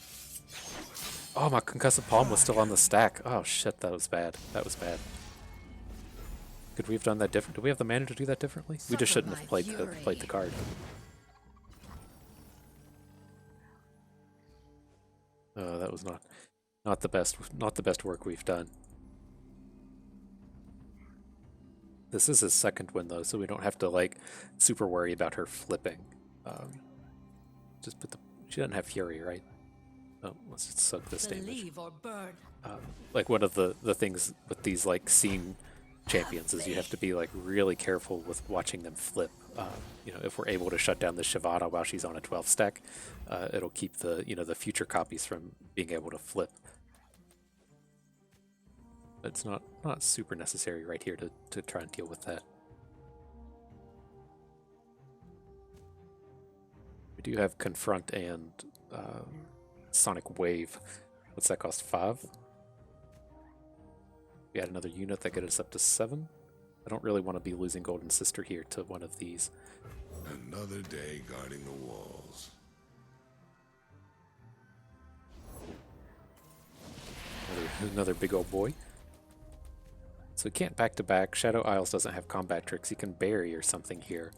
Oh, my concussive palm was still on the stack. Oh shit, that was bad. That was bad. Could we have done that different? Do we have the mana to do that differently? We just shouldn't have played the card. That was not the best work we've done. This is his second win though, so we don't have to like super worry about her flipping. Just put the she doesn't have fury, right? Oh, let's just suck this damage. Believe or burn. Like one of the things with these like scene champions is you have to be like really careful with watching them flip. You know, if we're able to shut down the Shyvana while she's on a 12 stack, it'll keep the the future copies from being able to flip. But it's not super necessary right here to try and deal with that. We do have Confront and Sonic Wave. What's that cost? 5? We add another unit that gets us up to 7. I don't really want to be losing Golden Sister here to one of these. Another day guarding the walls. Another big old boy. So he can't back to back. Shadow Isles doesn't have combat tricks. He can bury or something here.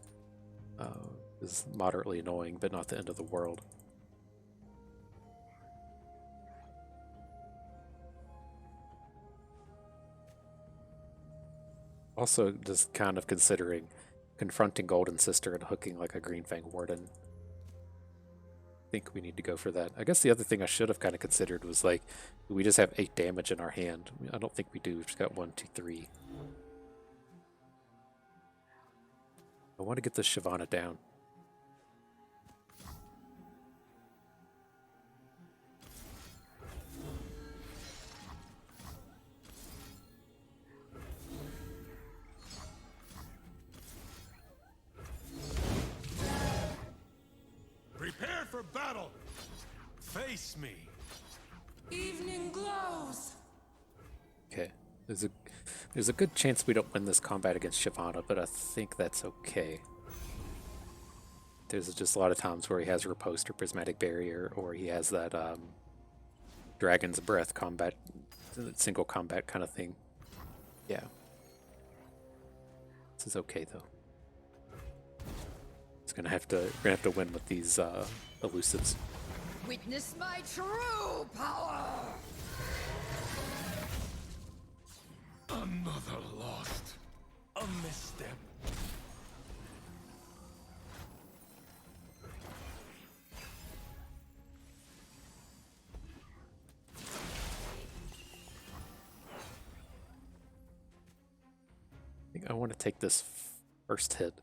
Is moderately annoying, but not the end of the world. Also, just kind of considering confronting Golden Sister and hooking like a Green Fang Warden. I think we need to go for that. I guess the other thing I should have kind of considered was like, we just have 8 damage in our hand. I don't think we do. We've just got 1, 2, 3. I want to get this Shyvana down. Prepare for battle! Face me! Evening glows. Okay. There's a good chance we don't win this combat against Shyvana, but I think that's okay. There's just a lot of times where he has Riposte or Prismatic Barrier, or he has that Dragon's Breath combat, single combat kind of thing. Yeah. This is okay though. We're gonna have to win with these elusives. Witness my true power! Another lost. A misstep. I think I want to take this first hit.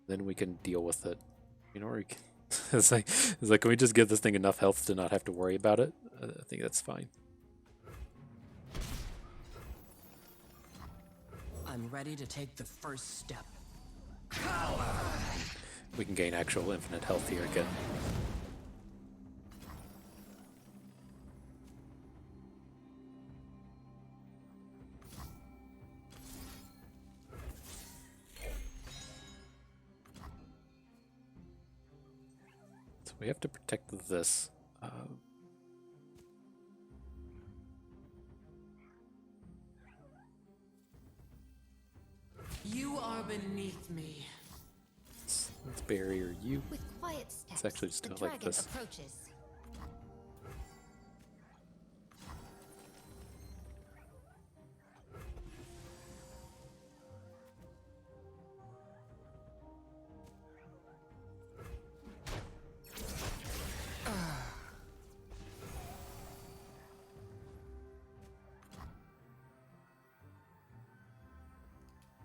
Then we can deal with it. You know, or we can, it's like, can we just give this thing enough health to not have to worry about it? I think that's fine. I'm ready to take the first step. We can gain actual infinite health here again. So we have to protect this. You are beneath me. Let's barrier you. With quiet steps, It's actually just the like dragon this. approaches.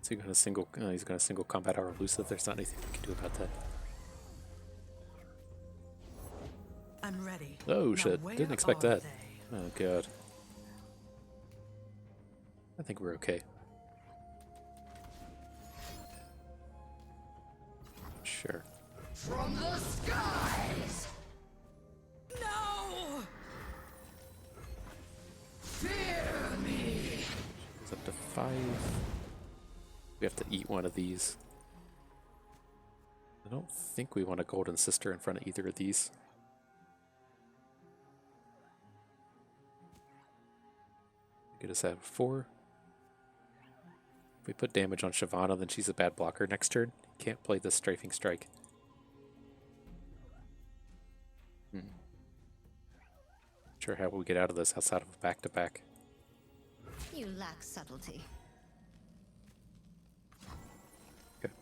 So you're gonna single. He's gonna single combat our elusive. There's not anything we can do about that. I'm ready. Oh Now shit, where didn't expect are that. they? Oh god. I think we're okay. Sure. From the skies! No! Fear me! It's up to 5. We have to eat one of these. I don't think we want a golden sister in front of either of these. Get us at 4. If we put damage on Shyvana, then she's a bad blocker next turn. Can't play this strafing strike. Sure how we get out of this outside of a back-to-back. You lack subtlety. Okay.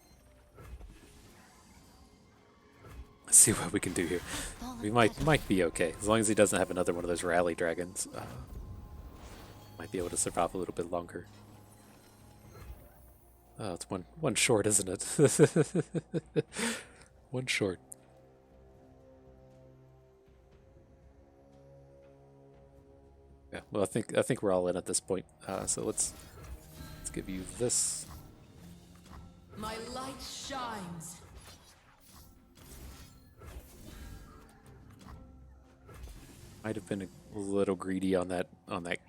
Let's see what we can do here. We might be okay. As long as he doesn't have another one of those rally dragons. Might be able to survive a little bit longer. Oh, it's one short, isn't it? One short. Yeah, well, I think we're all in at this point. So let's give you this. My light shines. Might have been a little greedy on that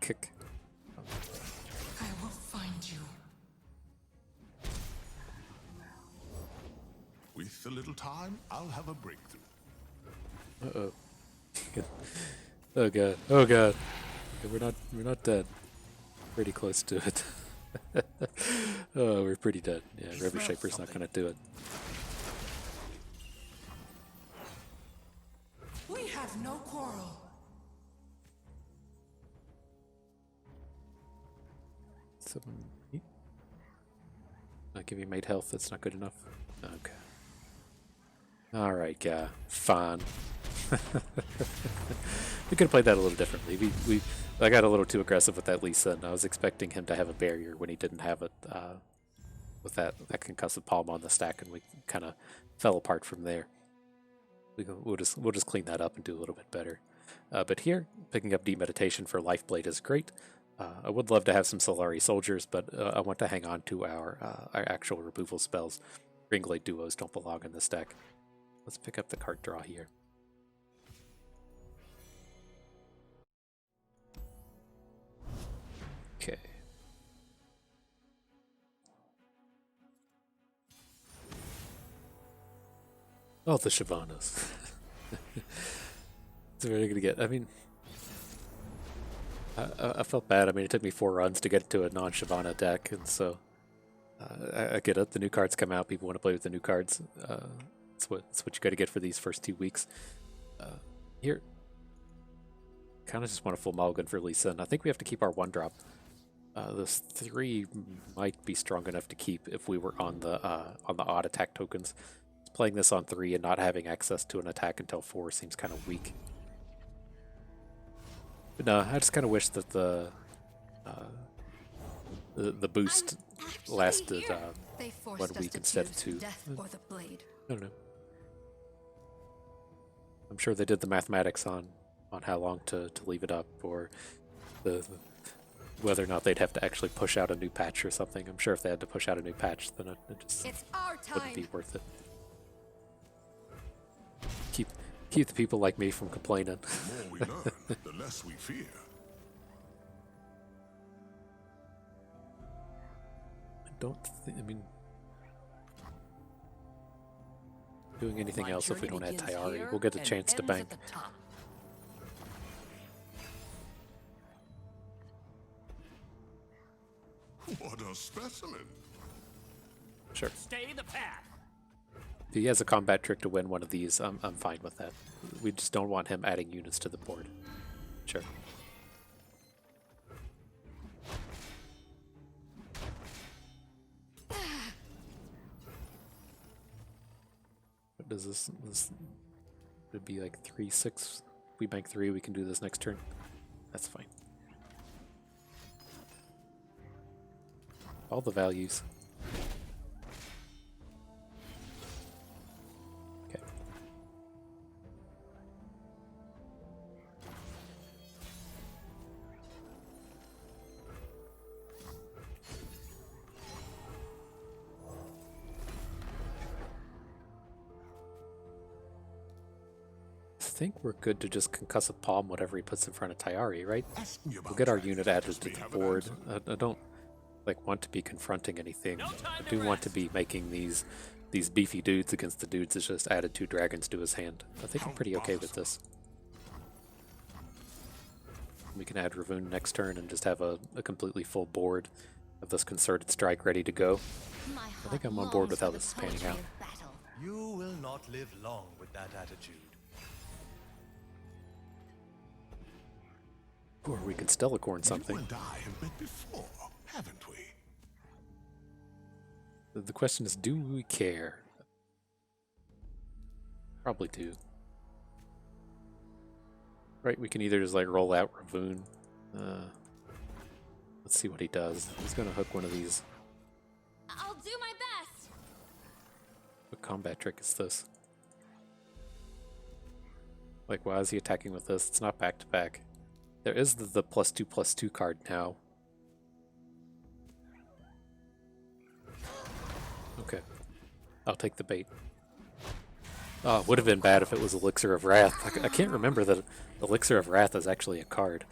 kick. I will find you. With a little time, I'll have a breakthrough. Uh-oh. Oh god. Oh god. Okay, we're not dead. Pretty close to it. Oh, we're pretty dead. Yeah, River Shaper's not gonna do it. We have no quarrel. Not give you made health, that's not good enough. Okay. Alright, fine. We could have played that a little differently. I got a little too aggressive with that Lee Sin. I was expecting him to have a barrier when he didn't have it with that concussive palm on the stack, and we kind of fell apart from there. We'll just clean that up and do a little bit better. But here, picking up Deep Meditation for Lifeblade is great. I would love to have some Solari soldiers, but I want to hang on to our actual removal spells. Ringblade duos don't belong in this deck. Let's pick up the card draw here. Okay. Oh, the Shyvanas. That's what we're gonna get. I mean, I felt bad. I mean, it took me 4 runs to get to a non-Shyvana deck, and so I get it. The new cards come out. People want to play with the new cards. That's what you got to get for these first 2 weeks. Here, kind of just want a full mulligan for Lee Sin. I think we have to keep our 1-drop. This 3 might be strong enough to keep if we were on the odd attack tokens. Playing this on 3 and not having access to an attack until 4 seems kind of weak. But no, I just kind of wish that the boost lasted 1 week instead of 2. Death or the blade. I don't know. I'm sure they did the mathematics on how long to leave it up, or whether or not they'd have to actually push out a new patch or something. I'm sure if they had to push out a new patch, then it just It's our wouldn't be time. worth it. Keep the people like me from complaining. The more we learn, the less we fear. I mean, doing anything My else if we journey don't add begins Tayari, here we'll get a and chance to ends bank. at the top. What a specimen! Sure. Stay the path. If he has a combat trick to win one of these, I'm fine with that. We just don't want him adding units to the board. Sure. What does this would be like 3-6. We bank 3, we can do this next turn. That's fine. All the values. Okay. think we're good to just concussive palm whatever he puts in front of Tayari, right? Ask me about We'll get our that. unit added to We the have an board. answer. I don't like want to be confronting anything. I do want to be making these beefy dudes against the dudes that just added 2 dragons to his hand. I think I'm pretty okay with this. We can add Ravoon next turn and just have a completely full board of this concerted strike ready to go. My I think heart I'm on board longs with for how the this is panning poetry out. of battle. You will not live long with that attitude. Or we could Stellacorn something. You and I have met before, haven't we? The question is, do we care? Probably do. Right, we can either just like roll out Ravoon. Let's see what he does. He's gonna hook one of these. I'll do my best. What combat trick is this? Like, why is he attacking with this? It's not back to back. There is the +2/+2 card now. Okay. I'll take the bait. Oh, it would have been bad if it was Elixir of Wrath. I can't remember that Elixir of Wrath is actually a card.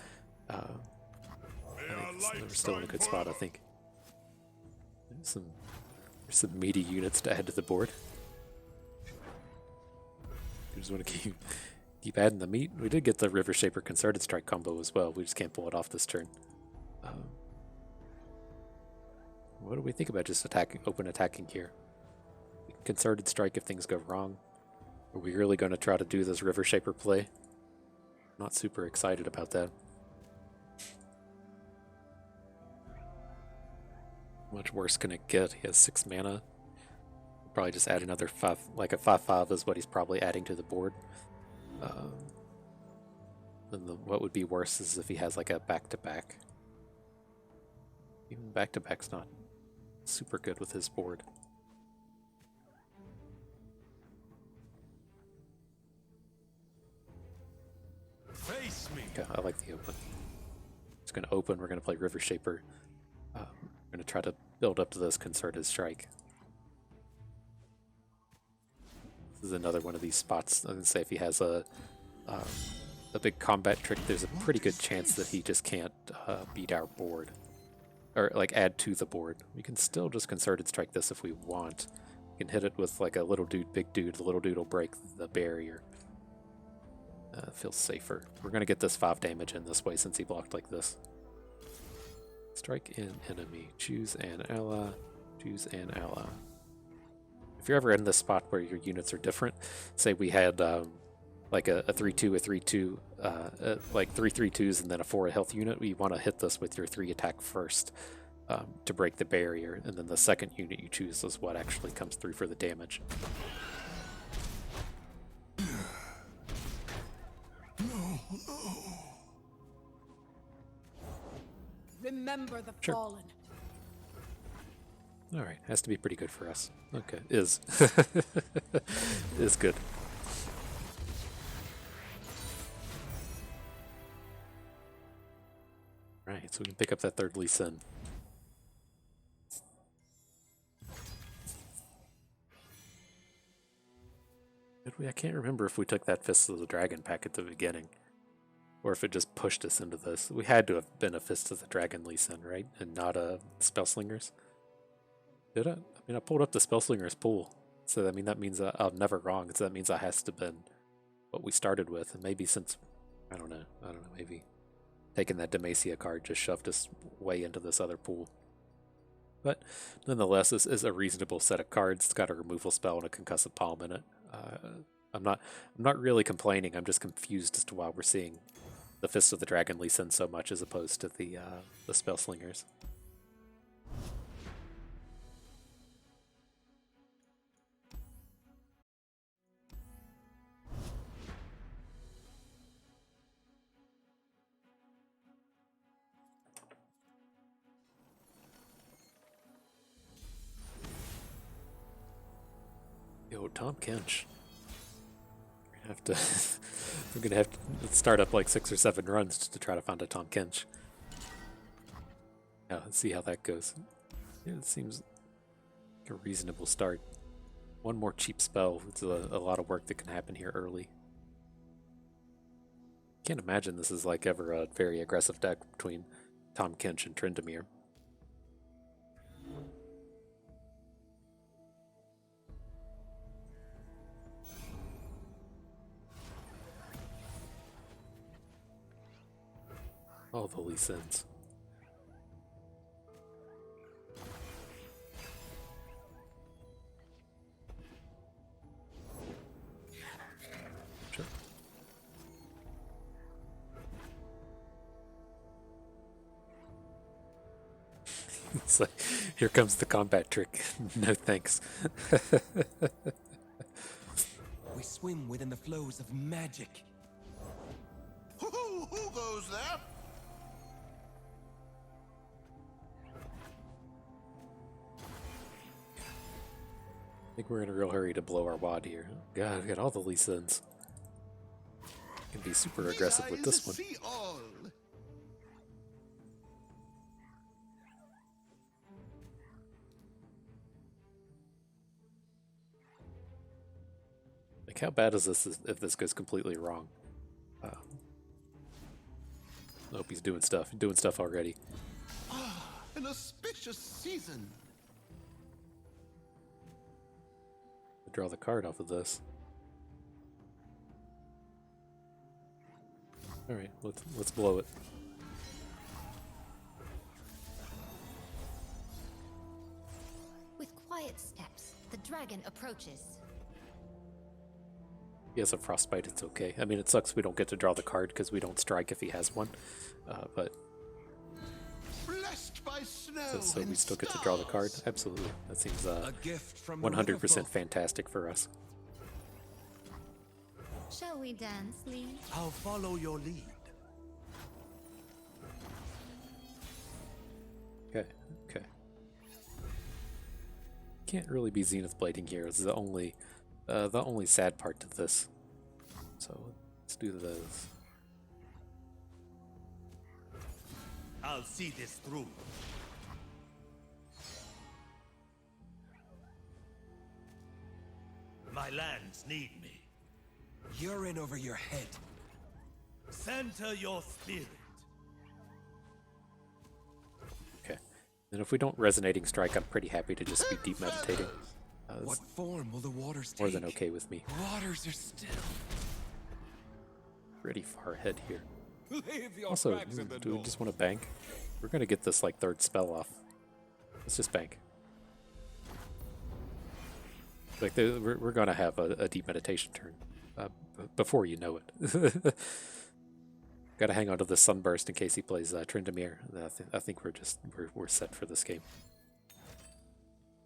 We're still in a good spot, I think. There's some meaty units to add to the board. We just want to keep adding the meat. We did get the River Shaper Concerted Strike combo as well. We just can't pull it off this turn. What do we think about just open attacking here? Concerted Strike if things go wrong. Are we really going to try to do this River Shaper play? Not super excited about that. Much worse can it get? He has 6 mana. Probably just add another 5, like a 5/5 is what he's probably adding to the board. And what would be worse is if he has like a back-to-back. Even back-to-back's not super good with his board. Face me. Okay, I like the open. It's going to open. We're going to play River Shaper. We're going to try to build up to this Concerted Strike. This is another one of these spots. I would say if he has a big combat trick, there's a pretty good chance that he just can't beat our board. Or like add to the board. We can still just Concerted Strike this if we want. We can hit it with like a little dude, big dude. The little dude will break the barrier. Feels safer. We're going to get this 5 damage in this way since he blocked like this. Strike an enemy. Choose an ally. Choose an ally. If you're ever in this spot where your units are different, say we had like a 3/2, a 3/2, like 3/3/2s and then a 4 health unit, we want to hit this with your 3 attack first to break the barrier, and then the second unit you choose is what actually comes through for the damage. Remember the Sure. fallen. Alright, has to be pretty good for us. Okay, is. Is good. Right, so we can pick up that 3rd Lee Sin. Did we? I can't remember if we took that Fist of the Dragon pack at the beginning. Or if it just pushed us into this. We had to have been a Fist of the Dragon Lee Sin, right? And not a Spellslingers. Did I? I mean, I pulled up the Spellslingers pool. So, I mean, that means I'm never wrong. So that means I has to have been what we started with. And maybe since, I don't know, maybe taking that Demacia card just shoved us way into this other pool. But nonetheless, this is a reasonable set of cards. It's got a removal spell and a concussive palm in it. I'm not really complaining. I'm just confused as to why we're seeing the Fist of the Dragon Lee Sin so much as opposed to the Spellslingers. Yo, Tom Kench. We're gonna have to start up like 6 or 7 runs to try to find a Tom Kench. Yeah, let's see how that goes. Yeah, it seems like a reasonable start. One more cheap spell. It's a lot of work that can happen here early. Can't imagine this is like ever a very aggressive deck between Tom Kench and Tryndamere. All the Lee Sins. Sure. It's like, here comes the combat trick. No thanks. We swim within the flows of magic. Who goes there? I think we're in a real hurry to blow our wad here. God, we got all the Lee Sins. Can be super aggressive with this one. See all. Like, how bad is this if this goes completely wrong? Hope he's doing stuff. Doing stuff already. An auspicious season. Draw the card off of this. All right, let's blow it. With quiet steps, the dragon approaches. He has a frostbite, it's okay. I mean, it sucks we don't get to draw the card because we don't strike if he has one. But Blessed by snow so we and still get to draw the card. stars. Absolutely, that seems A gift from the 100% riverfolk. fantastic for us. Shall we dance, Lee? I'll follow your lead. Okay, okay. Can't really be Zenith Blading here. This is the only sad part to this. So let's do this. I'll see this through. My lands need me. You're in over your head. Center your spirit. Okay. And if we don't Resonating Strike, I'm pretty happy to just be deep meditating. What form will the waters take? More than okay with me. Waters are still. Pretty far ahead here. Leave your Also, bags at the do we door. just want to bank? We're gonna get this like third spell off. Let's just bank. Like we're gonna have a deep meditation turn before you know it. Gotta hang on to the Sunburst in case he plays Tryndamere. I think we're set for this game.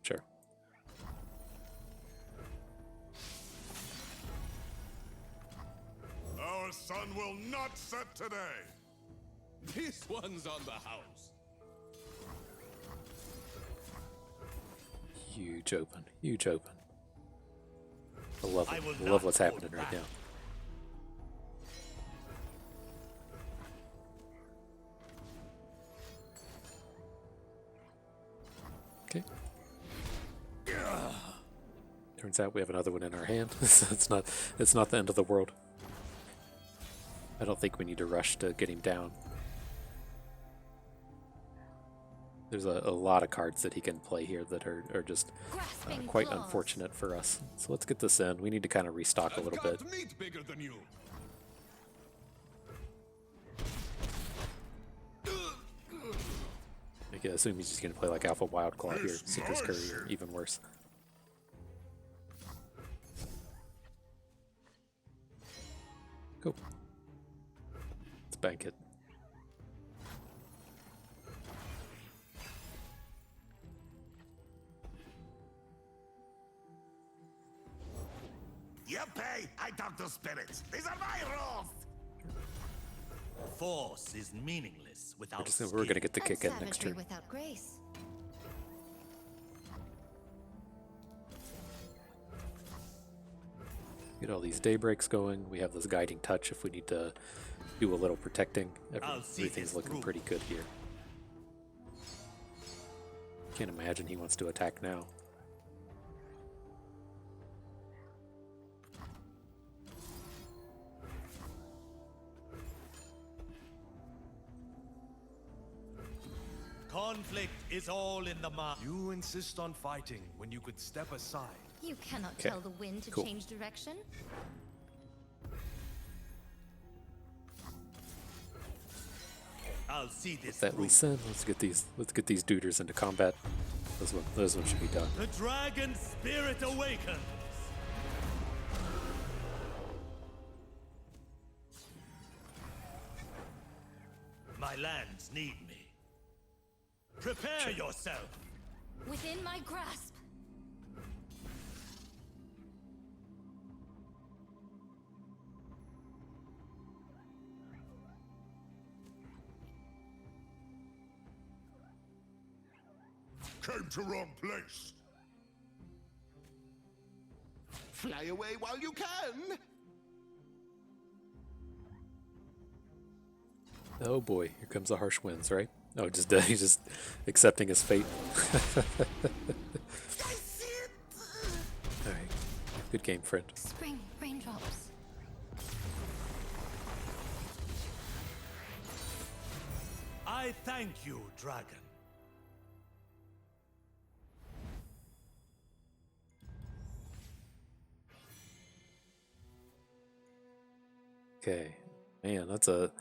Sure. Our sun will not set today. This one's on the house. Huge open. Huge open. I love I it. will I not love what's hold happening right back. now. Okay. Turns out we have another one in our hand. So it's not the end of the world. I don't think we need to rush to get him down. There's a lot of cards that he can play here that are just Grasping quite claws. unfortunate for us. So let's get this in. We need to kind of restock a I've little got bit. meat bigger than you. I assume he's just going to play like Alpha Wild Claw here, Citrus Curry, or even worse. Go. Let's bank it. You pay, I talk to spirits. These are my rules. Force is meaningless without We're skill. going to get the And kick in next savagery turn. without grace. Get all these daybreaks going. We have this guiding touch if we need to do a little protecting. I'll see Everything's this looking through. pretty good here. Can't imagine he wants to attack now. is all in the mind. You insist on fighting when you could step aside. You cannot Okay, tell the wind to cool. change direction. I'll see this That through. Lee Sin. Let's get these duders into combat. Those ones should be done. The dragon spirit awakens. My lands need me. Prepare yourself. Within my grasp. Came to wrong place. Fly away while you can. Oh boy, here comes the harsh winds, right? Oh, just he's just accepting his fate. All right, good game, friend. Spring raindrops. I thank you, dragon. Okay, man, that's a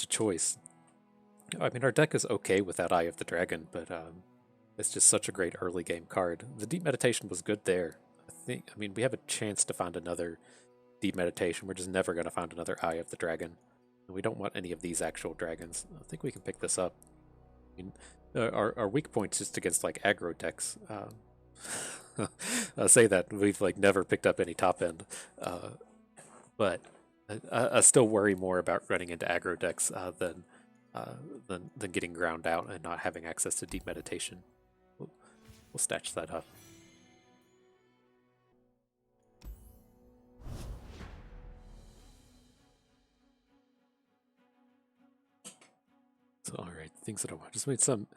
choice. I mean, our deck is okay without Eye of the Dragon, but it's just such a great early game card. The Deep Meditation was good there. I mean, we have a chance to find another Deep Meditation. We're just never going to find another Eye of the Dragon. And we don't want any of these actual dragons. I think we can pick this up. I mean, our weak point's just against, like, aggro decks. I say that, we've, like, never picked up any top end. But I still worry more about running into aggro decks than getting ground out and not having access to Deep Meditation. We'll statch that up. So, alright, things that I want. Just made some,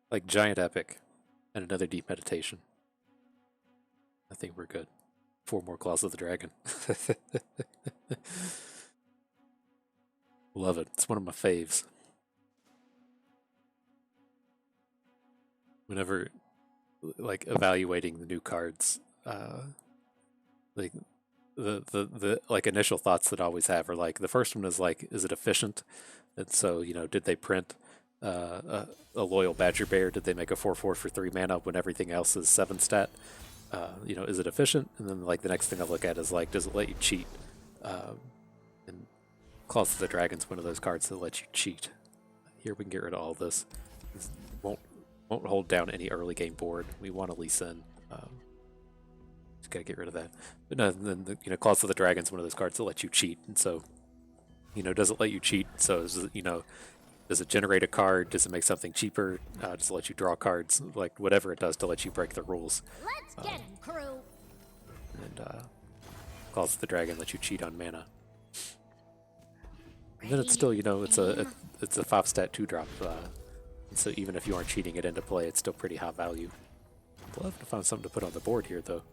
like, giant epic and another Deep Meditation. I think we're good. 4 more Claws of the Dragon. Love it. It's one of my faves. Whenever, like, evaluating the new cards, like the like initial thoughts that I always have are like, the first one is like, is it efficient? And so, you know, did they print a loyal Badger Bear? Did they make a 4/4 for 3 mana when everything else is 7 stat? You know, is it efficient? And then, like, the next thing I look at is like, does it let you cheat? And Claws of the Dragon's one of those cards that lets you cheat. Here we can get rid of all this. This won't hold down any early game board. We want to lease in. Just gotta get rid of that. But no, then you know, Claws of the Dragon's one of those cards that let you cheat. And so, you know, does it let you cheat? So, you know, does it generate a card? Does it make something cheaper? Does it let you draw cards? Like, whatever it does to let you break the rules. Let's get him, crew. And Claws of the Dragon lets you cheat on mana. And then it's still, you know, it's a 5 stat 2-drop. And so even if you aren't cheating it into play, it's still pretty high value. I'd love to find something to put on the board here, though.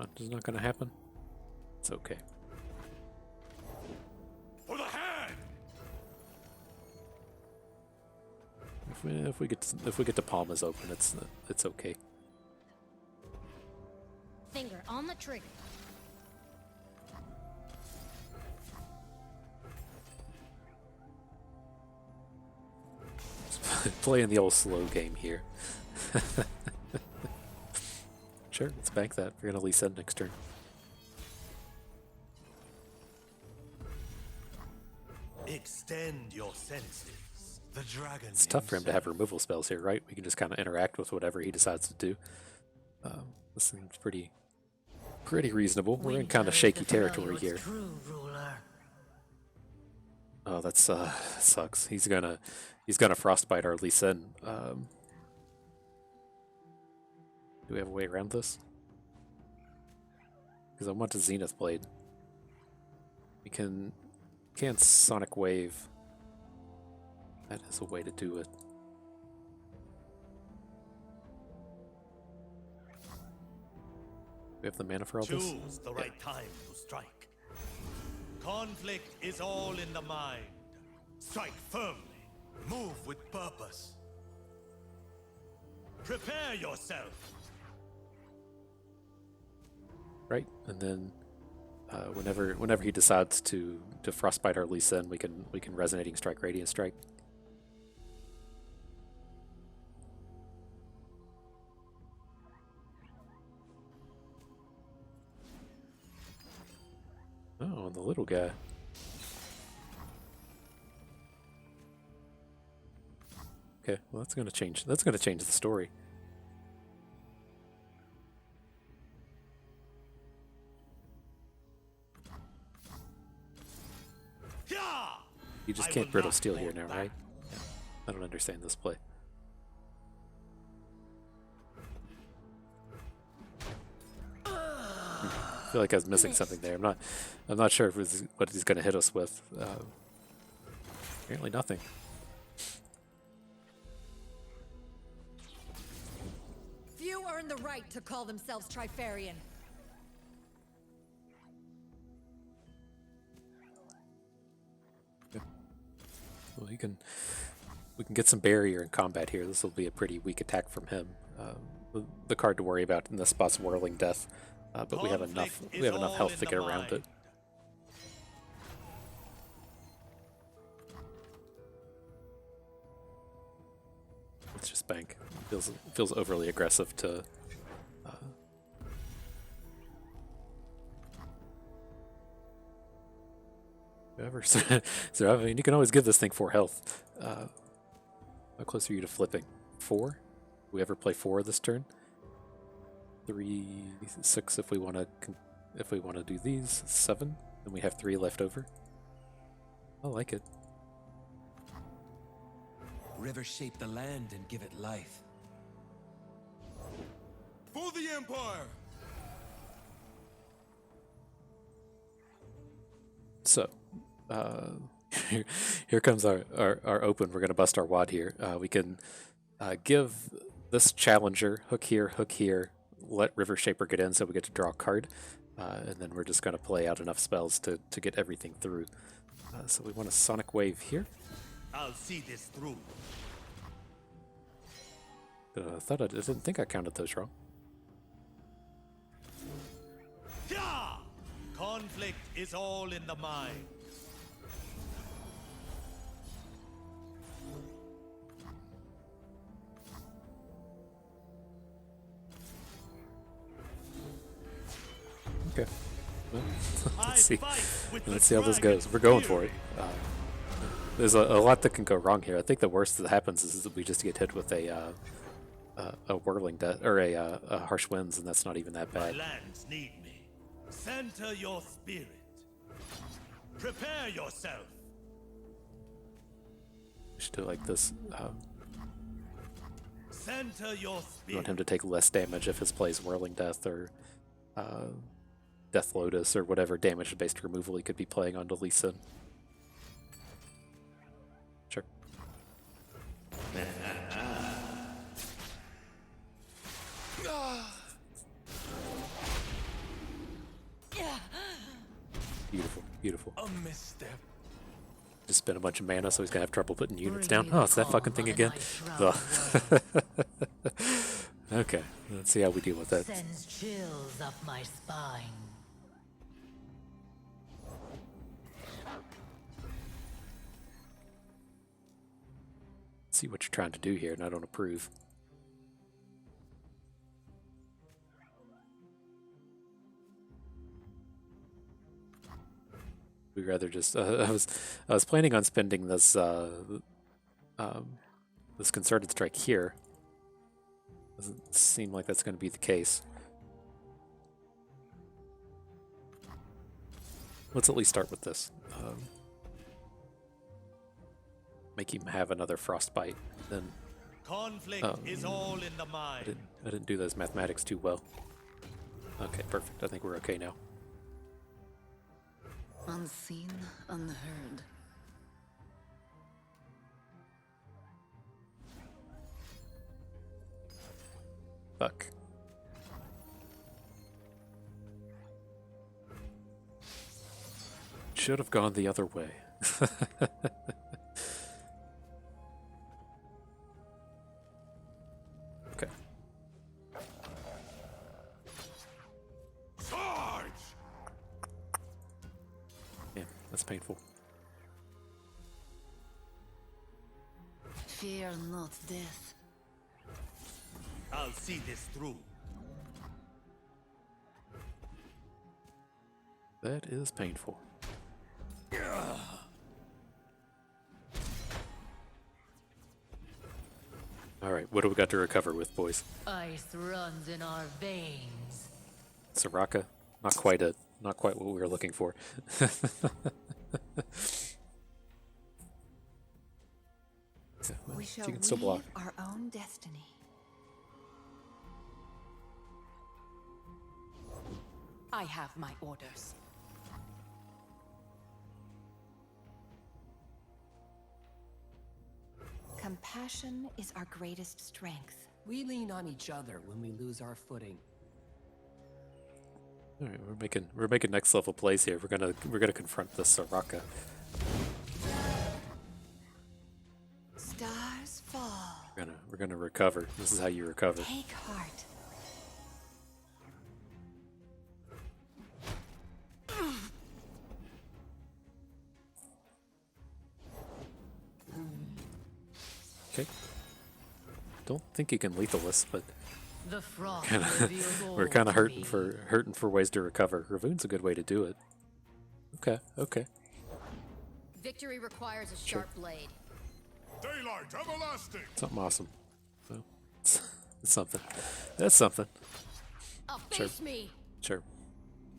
It's not going to happen. It's okay. For the hand. If we get to Palmas open, it's okay. Finger on the trigger. Playing the old slow game here. Sure, let's bank that. We're gonna lease that next turn. Extend your senses. The dragon. It's tough for him to have removal spells here, right? We can just kind of interact with whatever he decides to do. This seems pretty reasonable. We're in kind of shaky territory here. Oh, that sucks. He's gonna frostbite our Lee Sin. Do we have a way around this? Because I want to Zenith Blade. We can Sonic Wave. That is a way to do it. We have the mana for all this? Choose the right time to strike. Conflict is all in the mind. Strike firmly. Move with purpose. Prepare yourself. Right, and then whenever he decides to frostbite our Lee Sin, we can resonating strike, radiant strike. Oh, and the little guy. Okay, well that's gonna change. That's gonna change the story. You just can't brittle steel here now, right? Yeah. I don't understand this play. I feel like I was missing something there. I'm not sure if it was what he's going to hit us with. Apparently nothing. Few earn the right to call themselves Trifarian. Well, we can get some barrier in combat here. This will be a pretty weak attack from him. The card to worry about in this spot's Whirling Death, but we have enough health to get around it. Let's just bank. Feels overly aggressive to. Whoever, so I mean, you can always give this thing 4 health. How close are you to flipping? 4? We ever play 4 this turn? 3, 6 if we want to do these. 7, and we have 3 left over. I like it. Rivers shape the land and give it life. For the Empire! So, here comes our open. We're going to bust our wad here. We can give this challenger hook here, let River Shaper get in so we get to draw a card, and then we're just going to play out enough spells to get everything through. So we want a Sonic Wave here. I'll see this through. I didn't think I counted those wrong. Yeah! Conflict is all in the mind. Okay. Well, let's see. Let's see how this goes. We're going for it. There's a lot that can go wrong here. I think the worst that happens is that we just get hit with a Whirling Death or a Harsh Winds, and that's not even that bad. My lands need me. Center your spirit. Prepare yourself. We should do it like this. Center your We spirit. want him to take less damage if his plays Whirling Death or Death Lotus or whatever damage-based removal he could be playing onto Lee Sin. Sure. Beautiful, beautiful. A misstep. Just spent a bunch of mana, so he's gonna have trouble putting units down. Oh, it's that fucking thing again. Ugh. Okay, let's see how we deal with that. Sends chills up my spine. See what you're trying to do here, and I don't approve. We'd rather just. I was planning on spending this this concerted strike here. Doesn't seem like that's going to be the case. Let's at least start with this. Make him have another frostbite. Then Conflict is all in the mind. I didn't do those mathematics too well. Okay, perfect. I think we're okay now. Unseen, unheard. Fuck. Should have gone the other way. Okay. That's painful. Fear not death. I'll see this through. That is painful. Alright, what do we got to recover with, boys? Ice runs in our veins. Soraka? Not quite what we were looking for. Yeah, well, We shall she can still block. weave our own destiny. I have my orders. Compassion is our greatest strength. We lean on each other when we lose our footing. All right, we're making next level plays here. We're gonna confront the Soraka. Stars fall. We're gonna recover. This is how you recover. Take heart. Okay. Don't think you can lethal this, but The frost we're kind of hurting for ways to recover. Ravoon's a good way to do it. Okay, okay. Victory requires a sharp blade. Daylight everlasting. Something awesome. Well, it's something. That's something. Face me. Sure.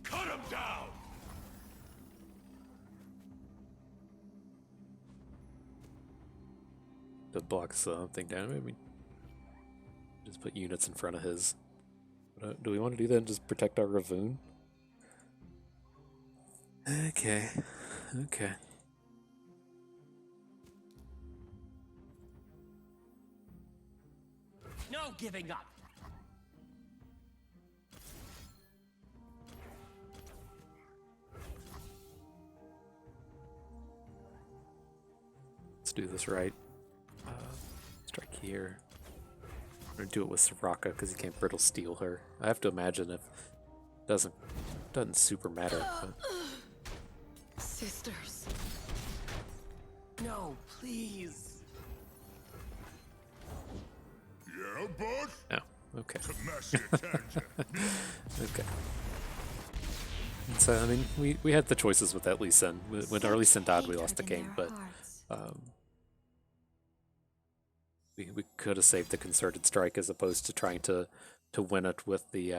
Cut him down! To block something down. I mean, just put units in front of his. Do we want to do that and just protect our Ravoon? Okay. Okay. No giving up. Let's do this right. Strike here. I'm gonna do it with Soraka because he can't brittle steel her. I have to imagine if it doesn't super matter. But Sisters. No, please. Yeah, bud. no. Okay. Smash your tangent. Okay. So I mean, we had the choices with that Lee Sin. When our Lee Sin died, we lost the game, but we could have saved the concerted strike as opposed to trying to win it with the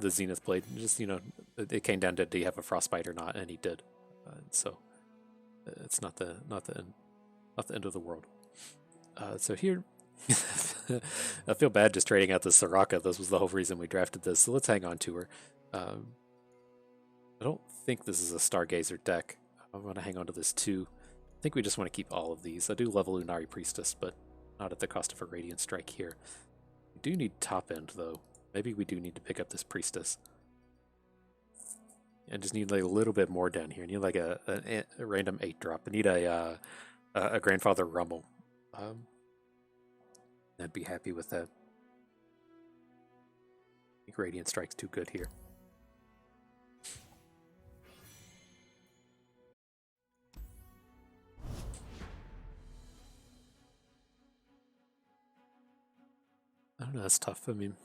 Zenith blade. Just it came down to do you have a frostbite or not, and he did. So it's not the end of the world. So here, I feel bad just trading out the Soraka. This was the whole reason we drafted this. So let's hang on to her. I don't think this is a Stargazer deck. I'm going to hang on to this too. I think we just want to keep all of these. I do love a Lunari Priestess, but not at the cost of a Radiant Strike here. We do need top end though. Maybe we do need to pick up this Priestess. And just need like a little bit more down here. I need like a random 8-drop. I need a Grandfather Rummel. I'd be happy with that. I think Radiant Strike's too good here. I don't know, that's tough. I mean,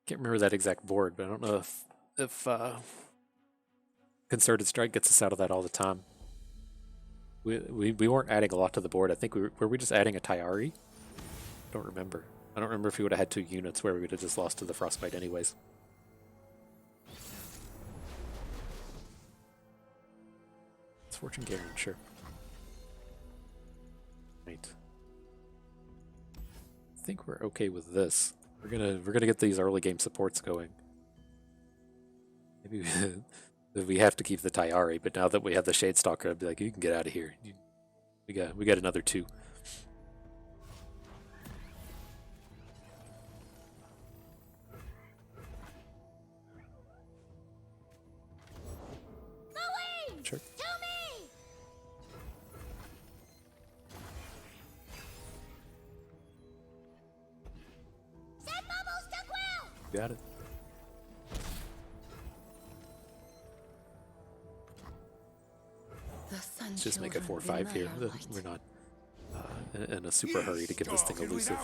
can't remember that exact board, but I don't know if Concerted Strike gets us out of that all the time. We weren't adding a lot to the board. I think were we just adding a Tyari? I don't remember. I don't remember if we would have had 2 units where we would have just lost to the Frostbite anyways. It's Fortune Garen, sure. Right. I think we're okay with this. We're gonna get these early game supports going. Maybe we have to keep the Tyari, but now that we have the Shadestalker, I'd be like, you can get out of here. We got another 2. Sure. To me! Set bubbles to Quill! Got it. Let's just make it 4-5 here. We're not in a super hurry to get this thing elusive.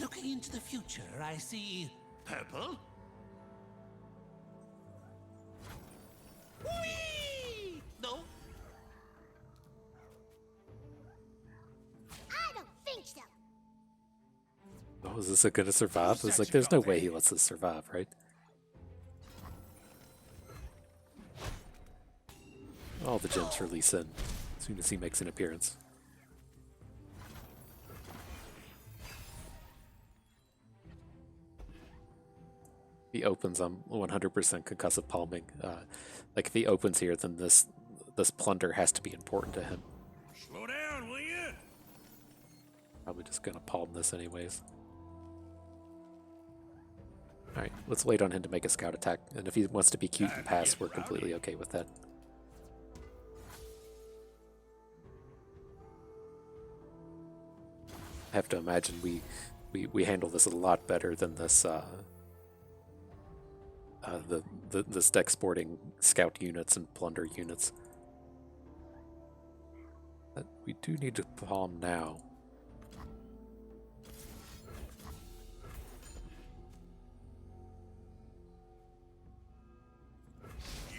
Looking into the future, I see purple. Whee! No. I don't think so. Oh, is this gonna survive? It's like there's no way he lets this survive, right? All the gems release in as soon as he makes an appearance. If he opens, I'm 100% concussive palming. Like if he opens here, then this plunder has to be important to him. Slow down, will you? Probably just gonna palm this anyways. Alright, let's wait on him to make a scout attack, and if he wants to be cute and pass, we're completely okay with that. I have to imagine we handle this a lot better than this this deck sporting scout units and plunder units. But we do need to palm now.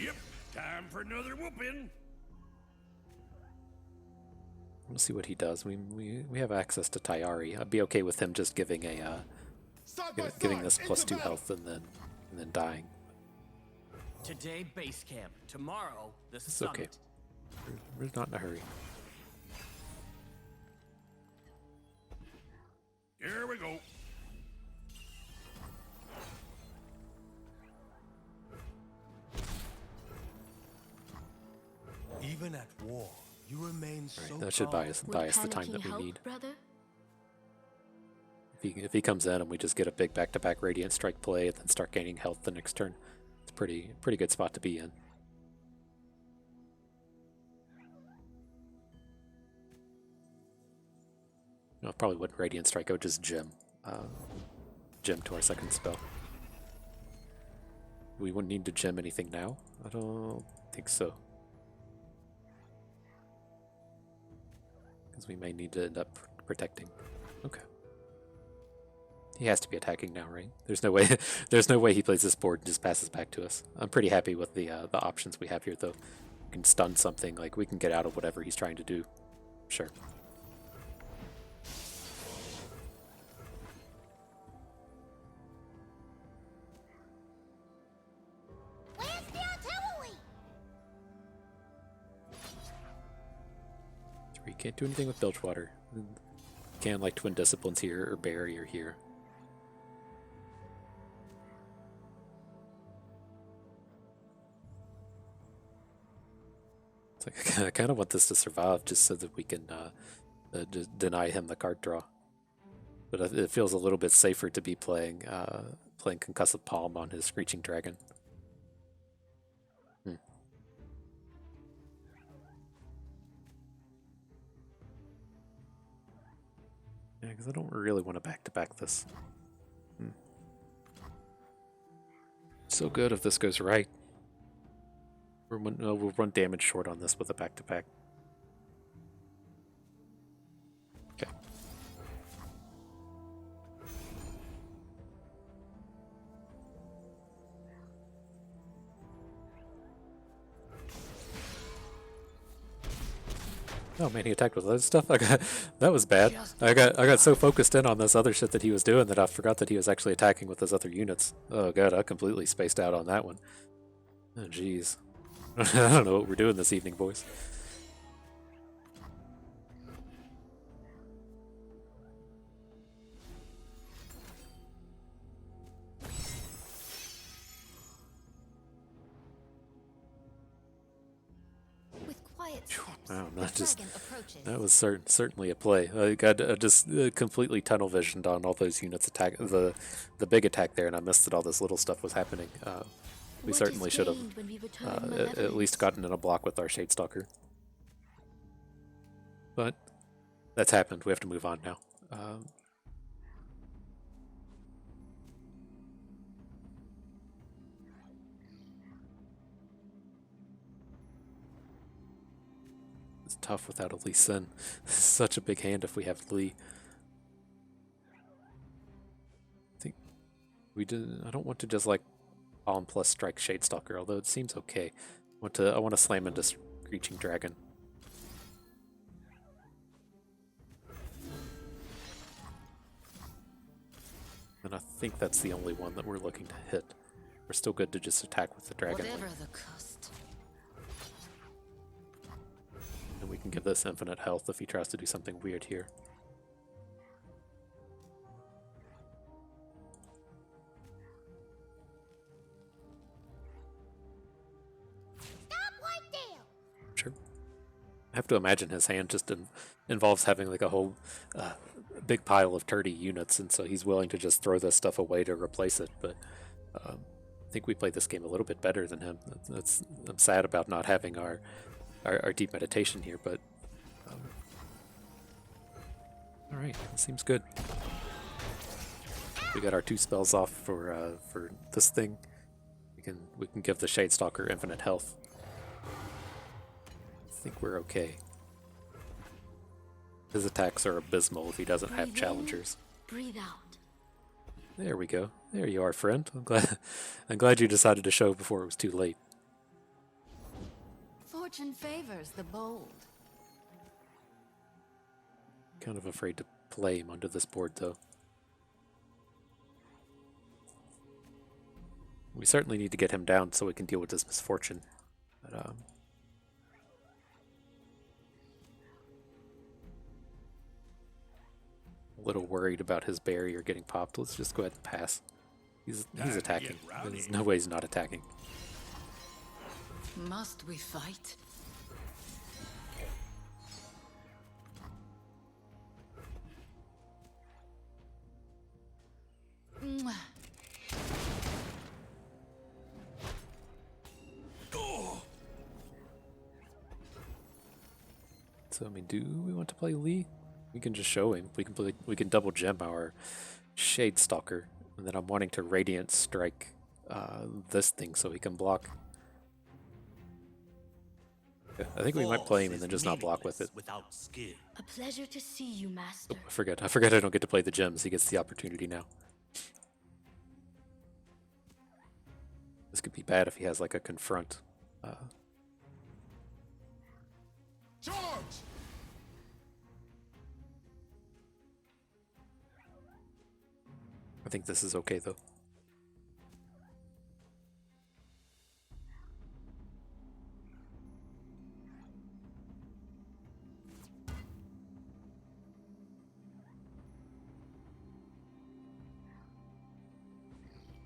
Yep, time for another whooping. We'll see what he does. We have access to Tayari. I'd be okay with him just giving a giving this +2 health and then dying. Today, base camp. Tomorrow, the It's summit. okay. We're not in a hurry. Here we go. Even at war, you remain so That should bias the time that we need. Brother? If he comes in and we just get a big back-to-back Radiant Strike play and then start gaining health the next turn, it's pretty good spot to be in. No, probably wouldn't Radiant Strike. I would just gem to our second spell. We wouldn't need to gem anything now. I don't think so. Because we may need to end up protecting. Okay. He has to be attacking now, right? There's no way. There's no way he plays this board and just passes back to us. I'm pretty happy with the options we have here, though. We can stun something. Like we can get out of whatever he's trying to do. Sure. Where's the artillery? We can't do anything with Bilgewater. Can like Twin Disciplines here or Barrier here. It's like I kind of want this to survive just so that we can deny him the card draw. But it feels a little bit safer to be playing Concussive Palm on his Screeching Dragon. Yeah, because I don't really want to back-to-back this. So good if this goes right. We'll run damage short on this with a back-to-back. Okay. Oh man, he attacked with other stuff. That was bad. I got so focused in on this other shit that he was doing that I forgot that he was actually attacking with his other units. Oh god, I completely spaced out on that one. Oh jeez. I don't know what we're doing this evening, boys. With quiet steps, Wow, the not just dragon approaches. that was certainly a play. I got just completely tunnel visioned on all those units attack the big attack there, and I missed that all this little stuff was happening. We What certainly is should have gained when we return at malevolence? least gotten in a block with our Shadestalker. But that's happened. We have to move on now. It's tough without a Lee Sin. Such a big hand if we have Lee. I think we did. I don't want to just like Palm plus strike Shadestalker, although it seems okay. I want to slam into Screeching Dragon. And I think that's the only one that we're looking to hit. We're still good to just attack with the Dragon Link. Whatever the cost. And we can give this infinite health if he tries to do something weird here. Stop right there! Sure. I have to imagine his hand just involves having like a whole big pile of turdy units, and so he's willing to just throw this stuff away to replace it. But I think we played this game a little bit better than him. I'm sad about not having our deep meditation here, but all right, that seems good. We got our 2 spells off for this thing. We can give the Shadestalker infinite health. I think we're okay. His attacks are abysmal if he doesn't have challengers. Breathe out. There we go. There you are, friend. I'm glad you decided to show before it was too late. Fortune favors the bold. Kind of afraid to play him onto this board, though. We certainly need to get him down so we can deal with this misfortune. But, a little worried about his barrier getting popped. Let's just go ahead and pass. He's attacking. There's no way he's not attacking. Must we fight? Mwah. So I mean, do we want to play Lee? We can just show him. We can double gem our Shadestalker, and then I'm wanting to Radiant Strike this thing so he can block. Yeah, I think we might play him and then just not block with it. Without skill. A pleasure to see you, Master. Oh, I forget I don't get to play the gems. He gets the opportunity now. This could be bad if he has like a confront. Charge! I think this is okay though.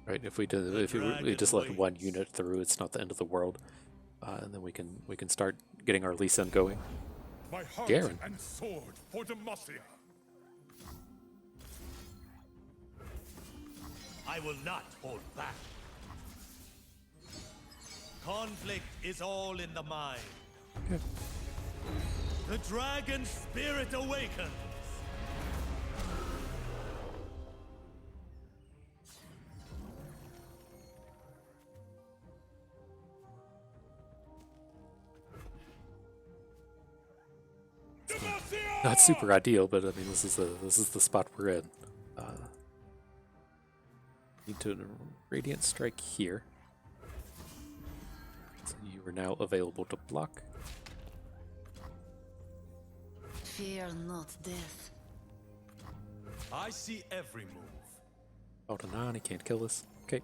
Right, if we just let one unit through, it's not the end of the world, and then we can start getting our Lee Sin going. My heart Garen. and sword for Demacia. I will not hold back. Conflict is all in the mind. Okay. The dragon spirit awakens. Not super ideal, but I mean this is the spot we're in. Need to Radiant Strike here. So you are now available to block. Fear not death. I see every move. Out of 9, he can't kill us. Okay.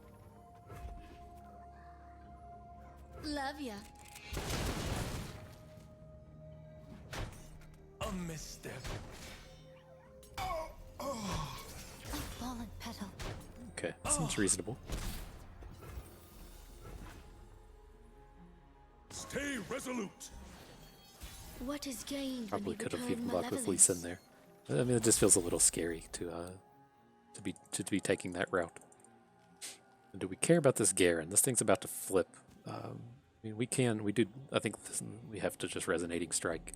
Love ya. A misstep. A fallen petal. Okay, seems reasonable. Stay resolute. What is gained Probably when you could have return even blocked with Lee Sin malevolence? there. I mean, it just feels a little scary to be taking that route. And do we care about this Garen? This thing's about to flip. I mean, we do. I think we have to just Resonating Strike.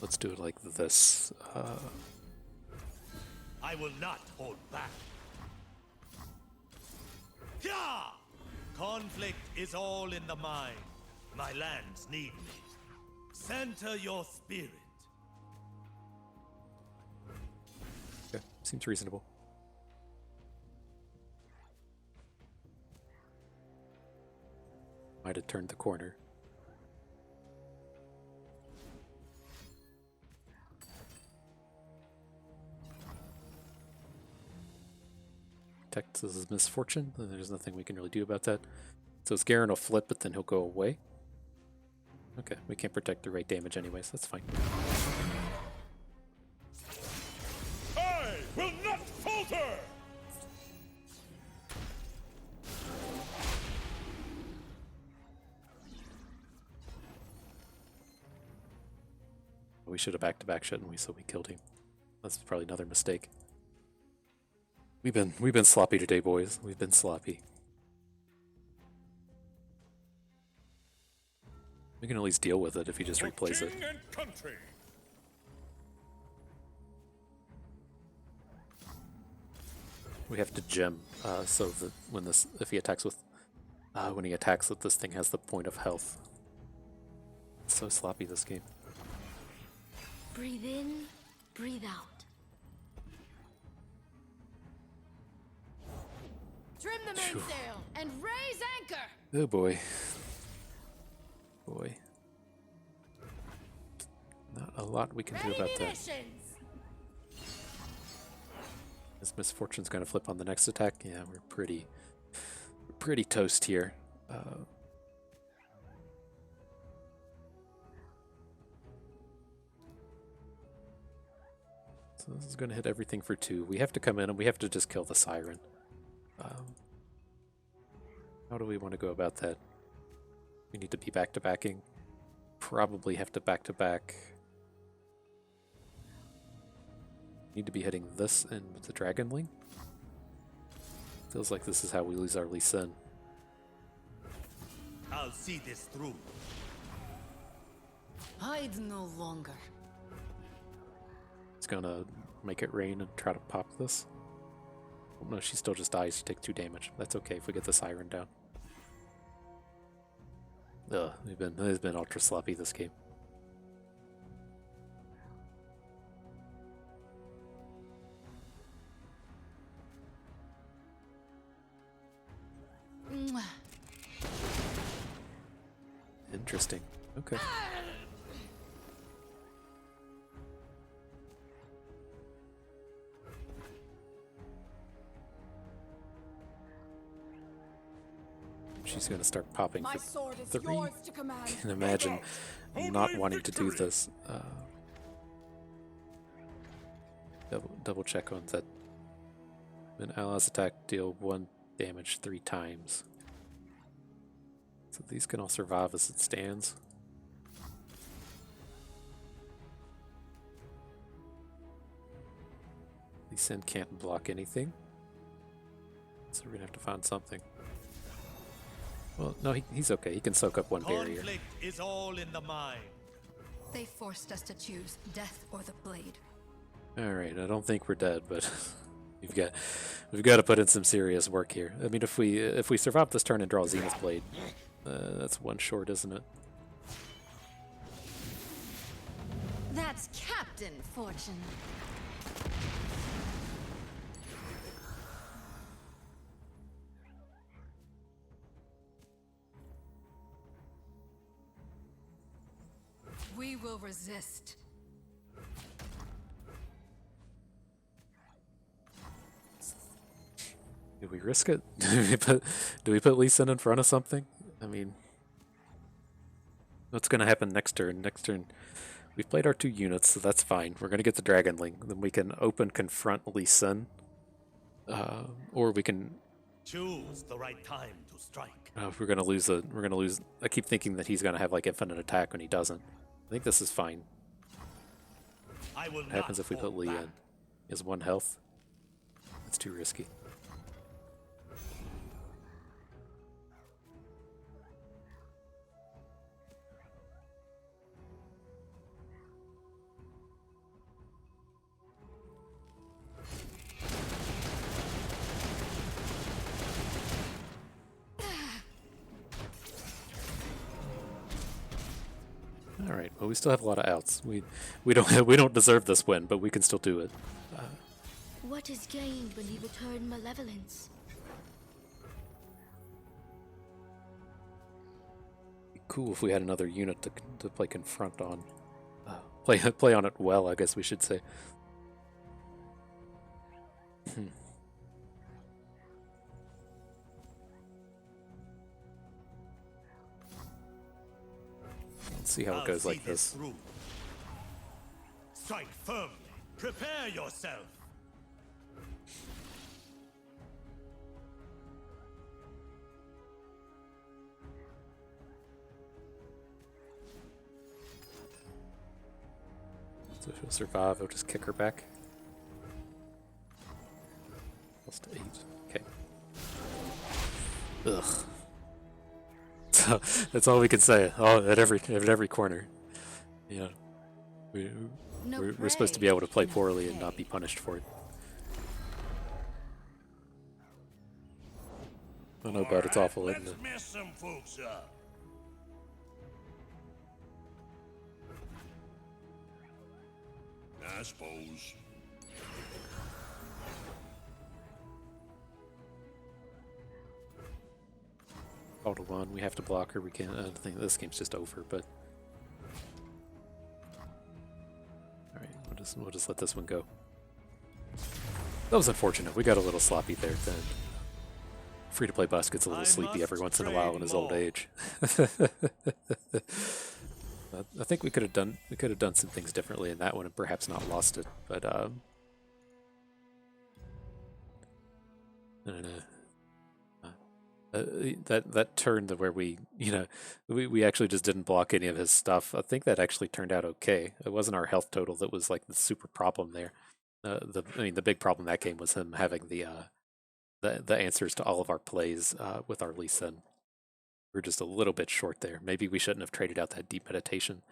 Let's do it like this. I will not hold back. Yeah! Conflict Conflict is all in the mind. My lands need me. Center your spirit. Okay, seems reasonable. Might have turned the corner. Texas' misfortune. There's nothing we can really do about that. So Garen will flip, but then he'll go away. Okay, we can't protect the rate damage anyways. That's fine. I will not falter! We should have back-to-back, shouldn't we? So we killed him. That's probably another mistake. We've been sloppy today, boys. We've been sloppy. We can at least deal with it if he just replays it. King and country. We have to gem so that if he attacks with this thing has the point of health. It's so sloppy this game. Breathe in, breathe out. Trim the mainsail and raise anchor! Oh boy. Boy. Not a lot we can do about that. His misfortune's gonna flip on the next attack. Yeah, we're pretty toast here. So this is gonna hit everything for 2. We have to come in and we have to just kill the Siren. How do we want to go about that? We need to be back-to-backing. Probably have to back-to-back. Need to be hitting this in with the Dragonling. Feels like this is how we lose our Lee Sin. I'll see this through. Hide no longer. It's gonna make it rain and try to pop this. Oh, no, she still just dies. She takes 2 damage. That's okay if we get the Siren down. Ugh, it's been ultra sloppy this game. Interesting. Okay. She's gonna start popping My for sword is 3. yours to command. I can imagine not wanting to do this. Double check on that. When allies attack, deal 1 damage 3 times. So these can all survive as it stands. Lee Sin can't block anything. So we're gonna have to find something. Well, no, he's okay. He can soak up 1 barrier. Conflict is all in the mind. They forced us to choose death or the blade. All right, I don't think we're dead, but we've got to put in some serious work here. I mean, if we survive this turn and draw Zenith Blade, that's 1 short, isn't it? That's Captain Fortune. We will resist. Do we risk it? Do we put Lee Sin in front of something? I mean, what's going to happen next turn? Next turn, we've played our 2 units, so that's fine. We're going to get the Dragonling. Then we can open confront Lee Sin, or we can choose the right time to strike. If we're going to lose, I keep thinking that he's going to have like infinite attack when he doesn't. I think this is fine. What happens if we put Lee in? He has 1 health. That's too risky. All right. Well, we still have a lot of outs. We don't deserve this win, but we can still do it. What is gained when you return malevolence? Be cool if we had another unit to play confront on. Play on it well, I guess we should say. Let's see how it goes like this. Through. Strike firmly. Prepare yourself. So if she'll survive, I'll just kick her back. Plus 8. Okay. Ugh. So that's all we can say. At every corner. Yeah. We're supposed to be able to play poorly and not be punished for it. I don't know about it's awful, isn't it? Let's mess some folks up. I suppose. All to 1. We have to block her. We can't. I think this game's just over. But all right, we'll just let this one go. That was unfortunate. We got a little sloppy there at the end. Free-to-play Bus gets a little sleepy every once in a while in his old age. I think we could have done some things differently in that one and perhaps not lost it. But I don't know. That turn to where we actually just didn't block any of his stuff. I think that actually turned out okay. It wasn't our health total that was like the super problem there. The big problem that game was him having the answers to all of our plays with our Lee Sin. We're just a little bit short there. Maybe we shouldn't have traded out that deep meditation.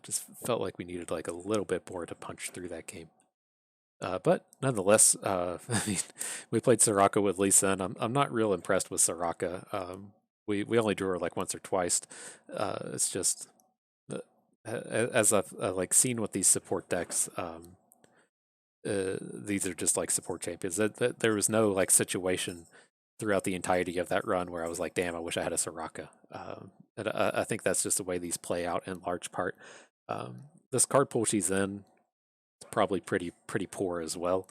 Just felt like we needed like a little bit more to punch through that game. But nonetheless, I mean, we played Soraka with Lee Sin. I'm not real impressed with Soraka. We only drew her like once or twice. It's just as I've like seen with these support decks. These are just like support champions. There was no like situation throughout the entirety of that run where I was like, damn, I wish I had a Soraka. And I think that's just the way these play out in large part. This card pool she's in is probably pretty poor as well.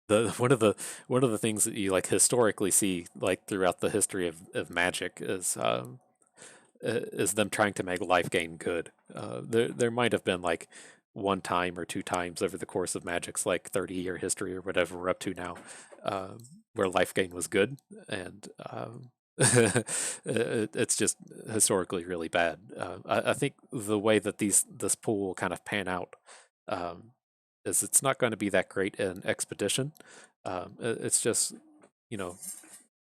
One of the things that you like historically see like throughout the history of Magic is them trying to make life gain good. There might have been like one time or two times over the course of Magic's like 30-year history or whatever we're up to now, where life gain was good, and it's just historically really bad. I think the way that this pool will kind of pan out is it's not going to be that great in Expedition. It's just,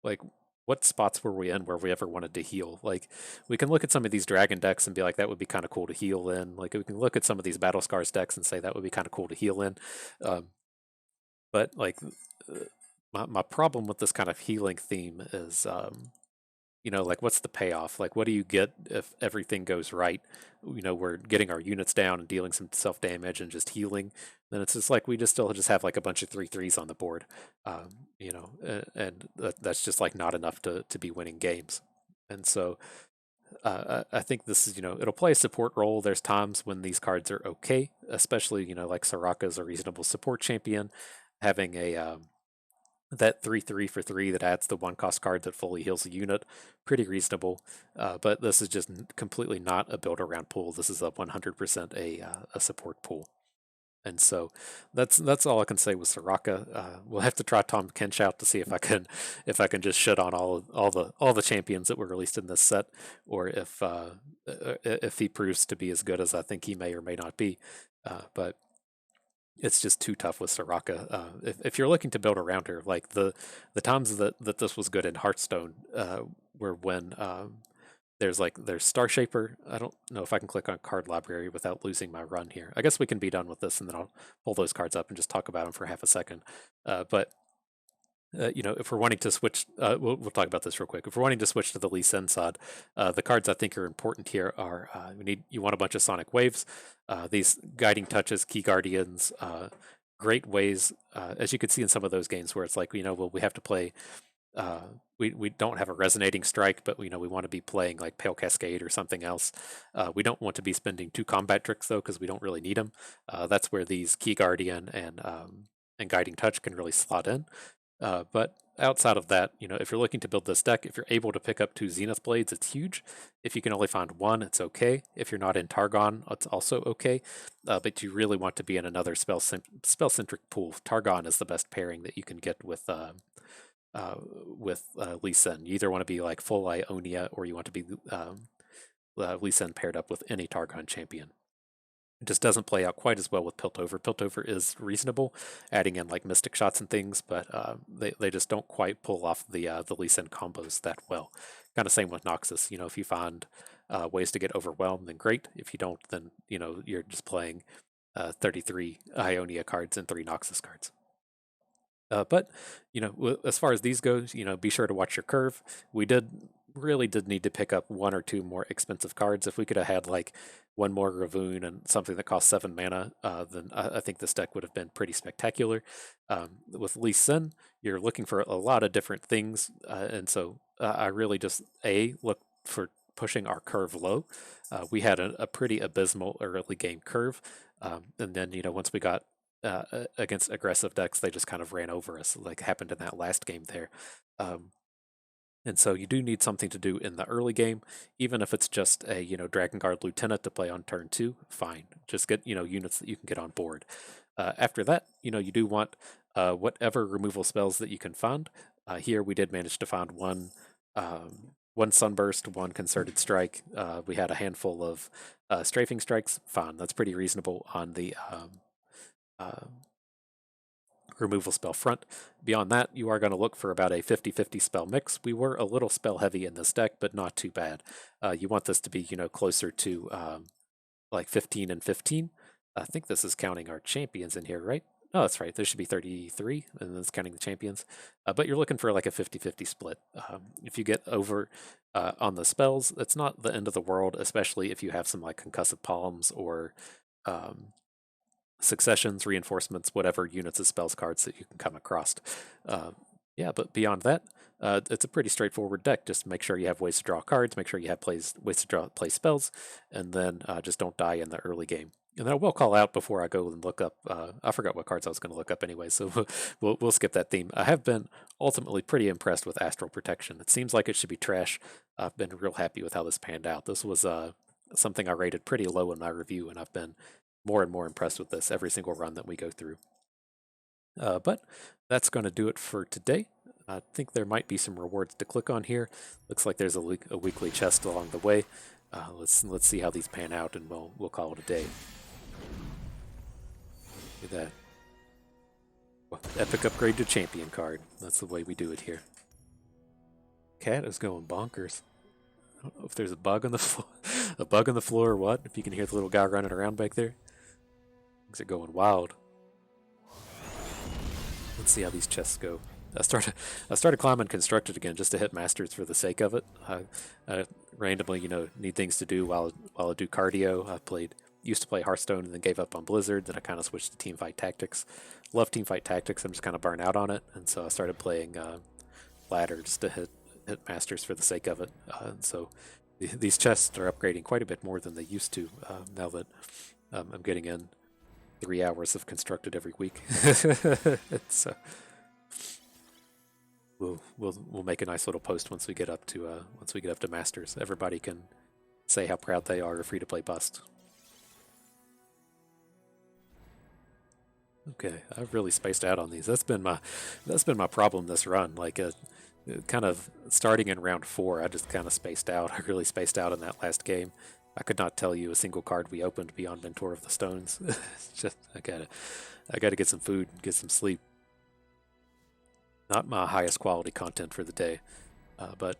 like what spots were we in where we ever wanted to heal? Like, we can look at some of these dragon decks and be like, that would be kind of cool to heal in. Like, we can look at some of these Battle Scars decks and say that would be kind of cool to heal in. But like, my problem with this kind of healing theme is, like, what's the payoff? Like, what do you get if everything goes right? We're getting our units down and dealing some self-damage and just healing. Then it's just like we still have like a bunch of 3/3s on the board, and that's just like not enough to be winning games. And so I think this is, it'll play a support role. There's times when these cards are okay, especially, like Soraka is a reasonable support champion. Having that 3/3 for 3 that adds the 1-cost card that fully heals a unit, pretty reasonable. But this is just completely not a build around pool. This is a 100% a support pool. And so that's all I can say with Soraka. We'll have to try Tom Kench out to see if I can just shit on all the champions that were released in this set, or if he proves to be as good as I think he may or may not be. But it's just too tough with Soraka. If you're looking to build around her, like the times that this was good in Hearthstone were when there's Star Shaper. I don't know if I can click on card library without losing my run here. I guess we can be done with this and then I'll pull those cards up and just talk about them for half a second. But you know, if we're wanting to switch, we'll talk about this real quick. If we're wanting to switch to the Lee Sin side, the cards I think are important here are you want a bunch of Sonic Waves, these Guiding Touches, Key Guardians, great ways, as you could see in some of those games where it's like, you know, well, we have to play. We don't have a resonating strike, but we want to be playing like Pale Cascade or something else. We don't want to be spending 2 combat tricks though, because we don't really need them. That's where these Key Guardian and Guiding Touch can really slot in. But outside of that, you know, if you're looking to build this deck, if you're able to pick up 2 Zenith Blades, it's huge. If you can only find 1, it's okay. If you're not in Targon, it's also okay. But you really want to be in another spell-centric pool. Targon is the best pairing that you can get with Lee Sin. You either want to be like full Ionia, or you want to be Lee Sin paired up with any Targon champion. It just doesn't play out quite as well with Piltover. Piltover is reasonable, adding in like Mystic Shots and things, but they just don't quite pull off the Lee Sin combos that well. Kind of same with Noxus. You know, if you find ways to get overwhelmed, then great. If you don't, then you know you're just playing 33 Ionia cards and 3 Noxus cards. But you know, as far as these goes, you know, be sure to watch your curve. We really did need to pick up 1 or 2 more expensive cards. If we could have had like 1 more Ravoon and something that cost 7 mana, then I think this deck would have been pretty spectacular. With Lee Sin, you're looking for a lot of different things, and so I really just look for pushing our curve low. We had a pretty abysmal early game curve, and then you know once we got against aggressive decks, they just kind of ran over us, like happened in that last game there. And so you do need something to do in the early game, even if it's just a Dragon Guard Lieutenant to play on turn 2. Fine, just get units that you can get on board. After that, you do want whatever removal spells that you can find. Here we did manage to find one Sunburst, 1 Concerted Strike. We had a handful of Strafing Strikes. Fine, that's pretty reasonable on the removal spell front. Beyond that, you are going to look for about a 50-50 spell mix. We were a little spell heavy in this deck, but not too bad. You want this to be, closer to like 15 and 15. I think this is counting our champions in here, right? Oh, that's right. There should be 33, and that's counting the champions. But you're looking for like a 50-50 split. If you get over on the spells, it's not the end of the world, especially if you have some like Concussive Palms or Successions, Reinforcements, whatever units of spells cards that you can come across. Yeah, but beyond that, it's a pretty straightforward deck. Just make sure you have ways to draw cards, make sure you have ways to play spells, and then just don't die in the early game. And then I will call out before I go and look up, I forgot what cards I was going to look up anyway, so we'll skip that theme. I have been ultimately pretty impressed with Astral Protection. It seems like it should be trash. I've been real happy with how this panned out. This was something I rated pretty low in my review, and I've been more and more impressed with this every single run that we go through. But that's going to do it for today. I think there might be some rewards to click on here. Looks like there's a weekly chest along the way. Let's see how these pan out, and we'll call it a day. Look at that. Well, epic upgrade to champion card. That's the way we do it here. Cat is going bonkers. I don't know if there's a bug on the floor, or what. If you can hear the little guy running around back there. Things are going wild. Let's see how these chests go. I started climbing Constructed again just to hit Masters for the sake of it. I randomly, need things to do while I do cardio. I used to play Hearthstone and then gave up on Blizzard. Then I kind of switched to Teamfight Tactics. Love Teamfight Tactics. I'm just kind of burnt out on it, and so I started playing Ladder just to hit Masters for the sake of it. And so these chests are upgrading quite a bit more than they used to now that I'm getting in 3 hours of Constructed every week. So we'll make a nice little post once we get up to Masters. Everybody can say how proud they are of free to play bust. Okay, I've really spaced out on these. That's been my problem this run. Like kind of starting in round 4, I just kind of spaced out. I really spaced out in that last game. I could not tell you a single card we opened beyond Mentor of the Stones. Just I gotta get some food, get some sleep. Not my highest quality content for the day, but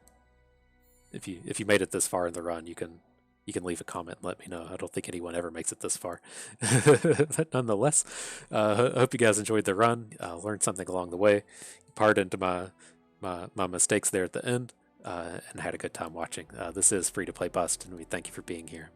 if you made it this far in the run, you can leave a comment and let me know. I don't think anyone ever makes it this far, but nonetheless, I hope you guys enjoyed the run, learned something along the way. pardoned my mistakes there at the end, and had a good time watching. This is Free to Play Bust, and we thank you for being here.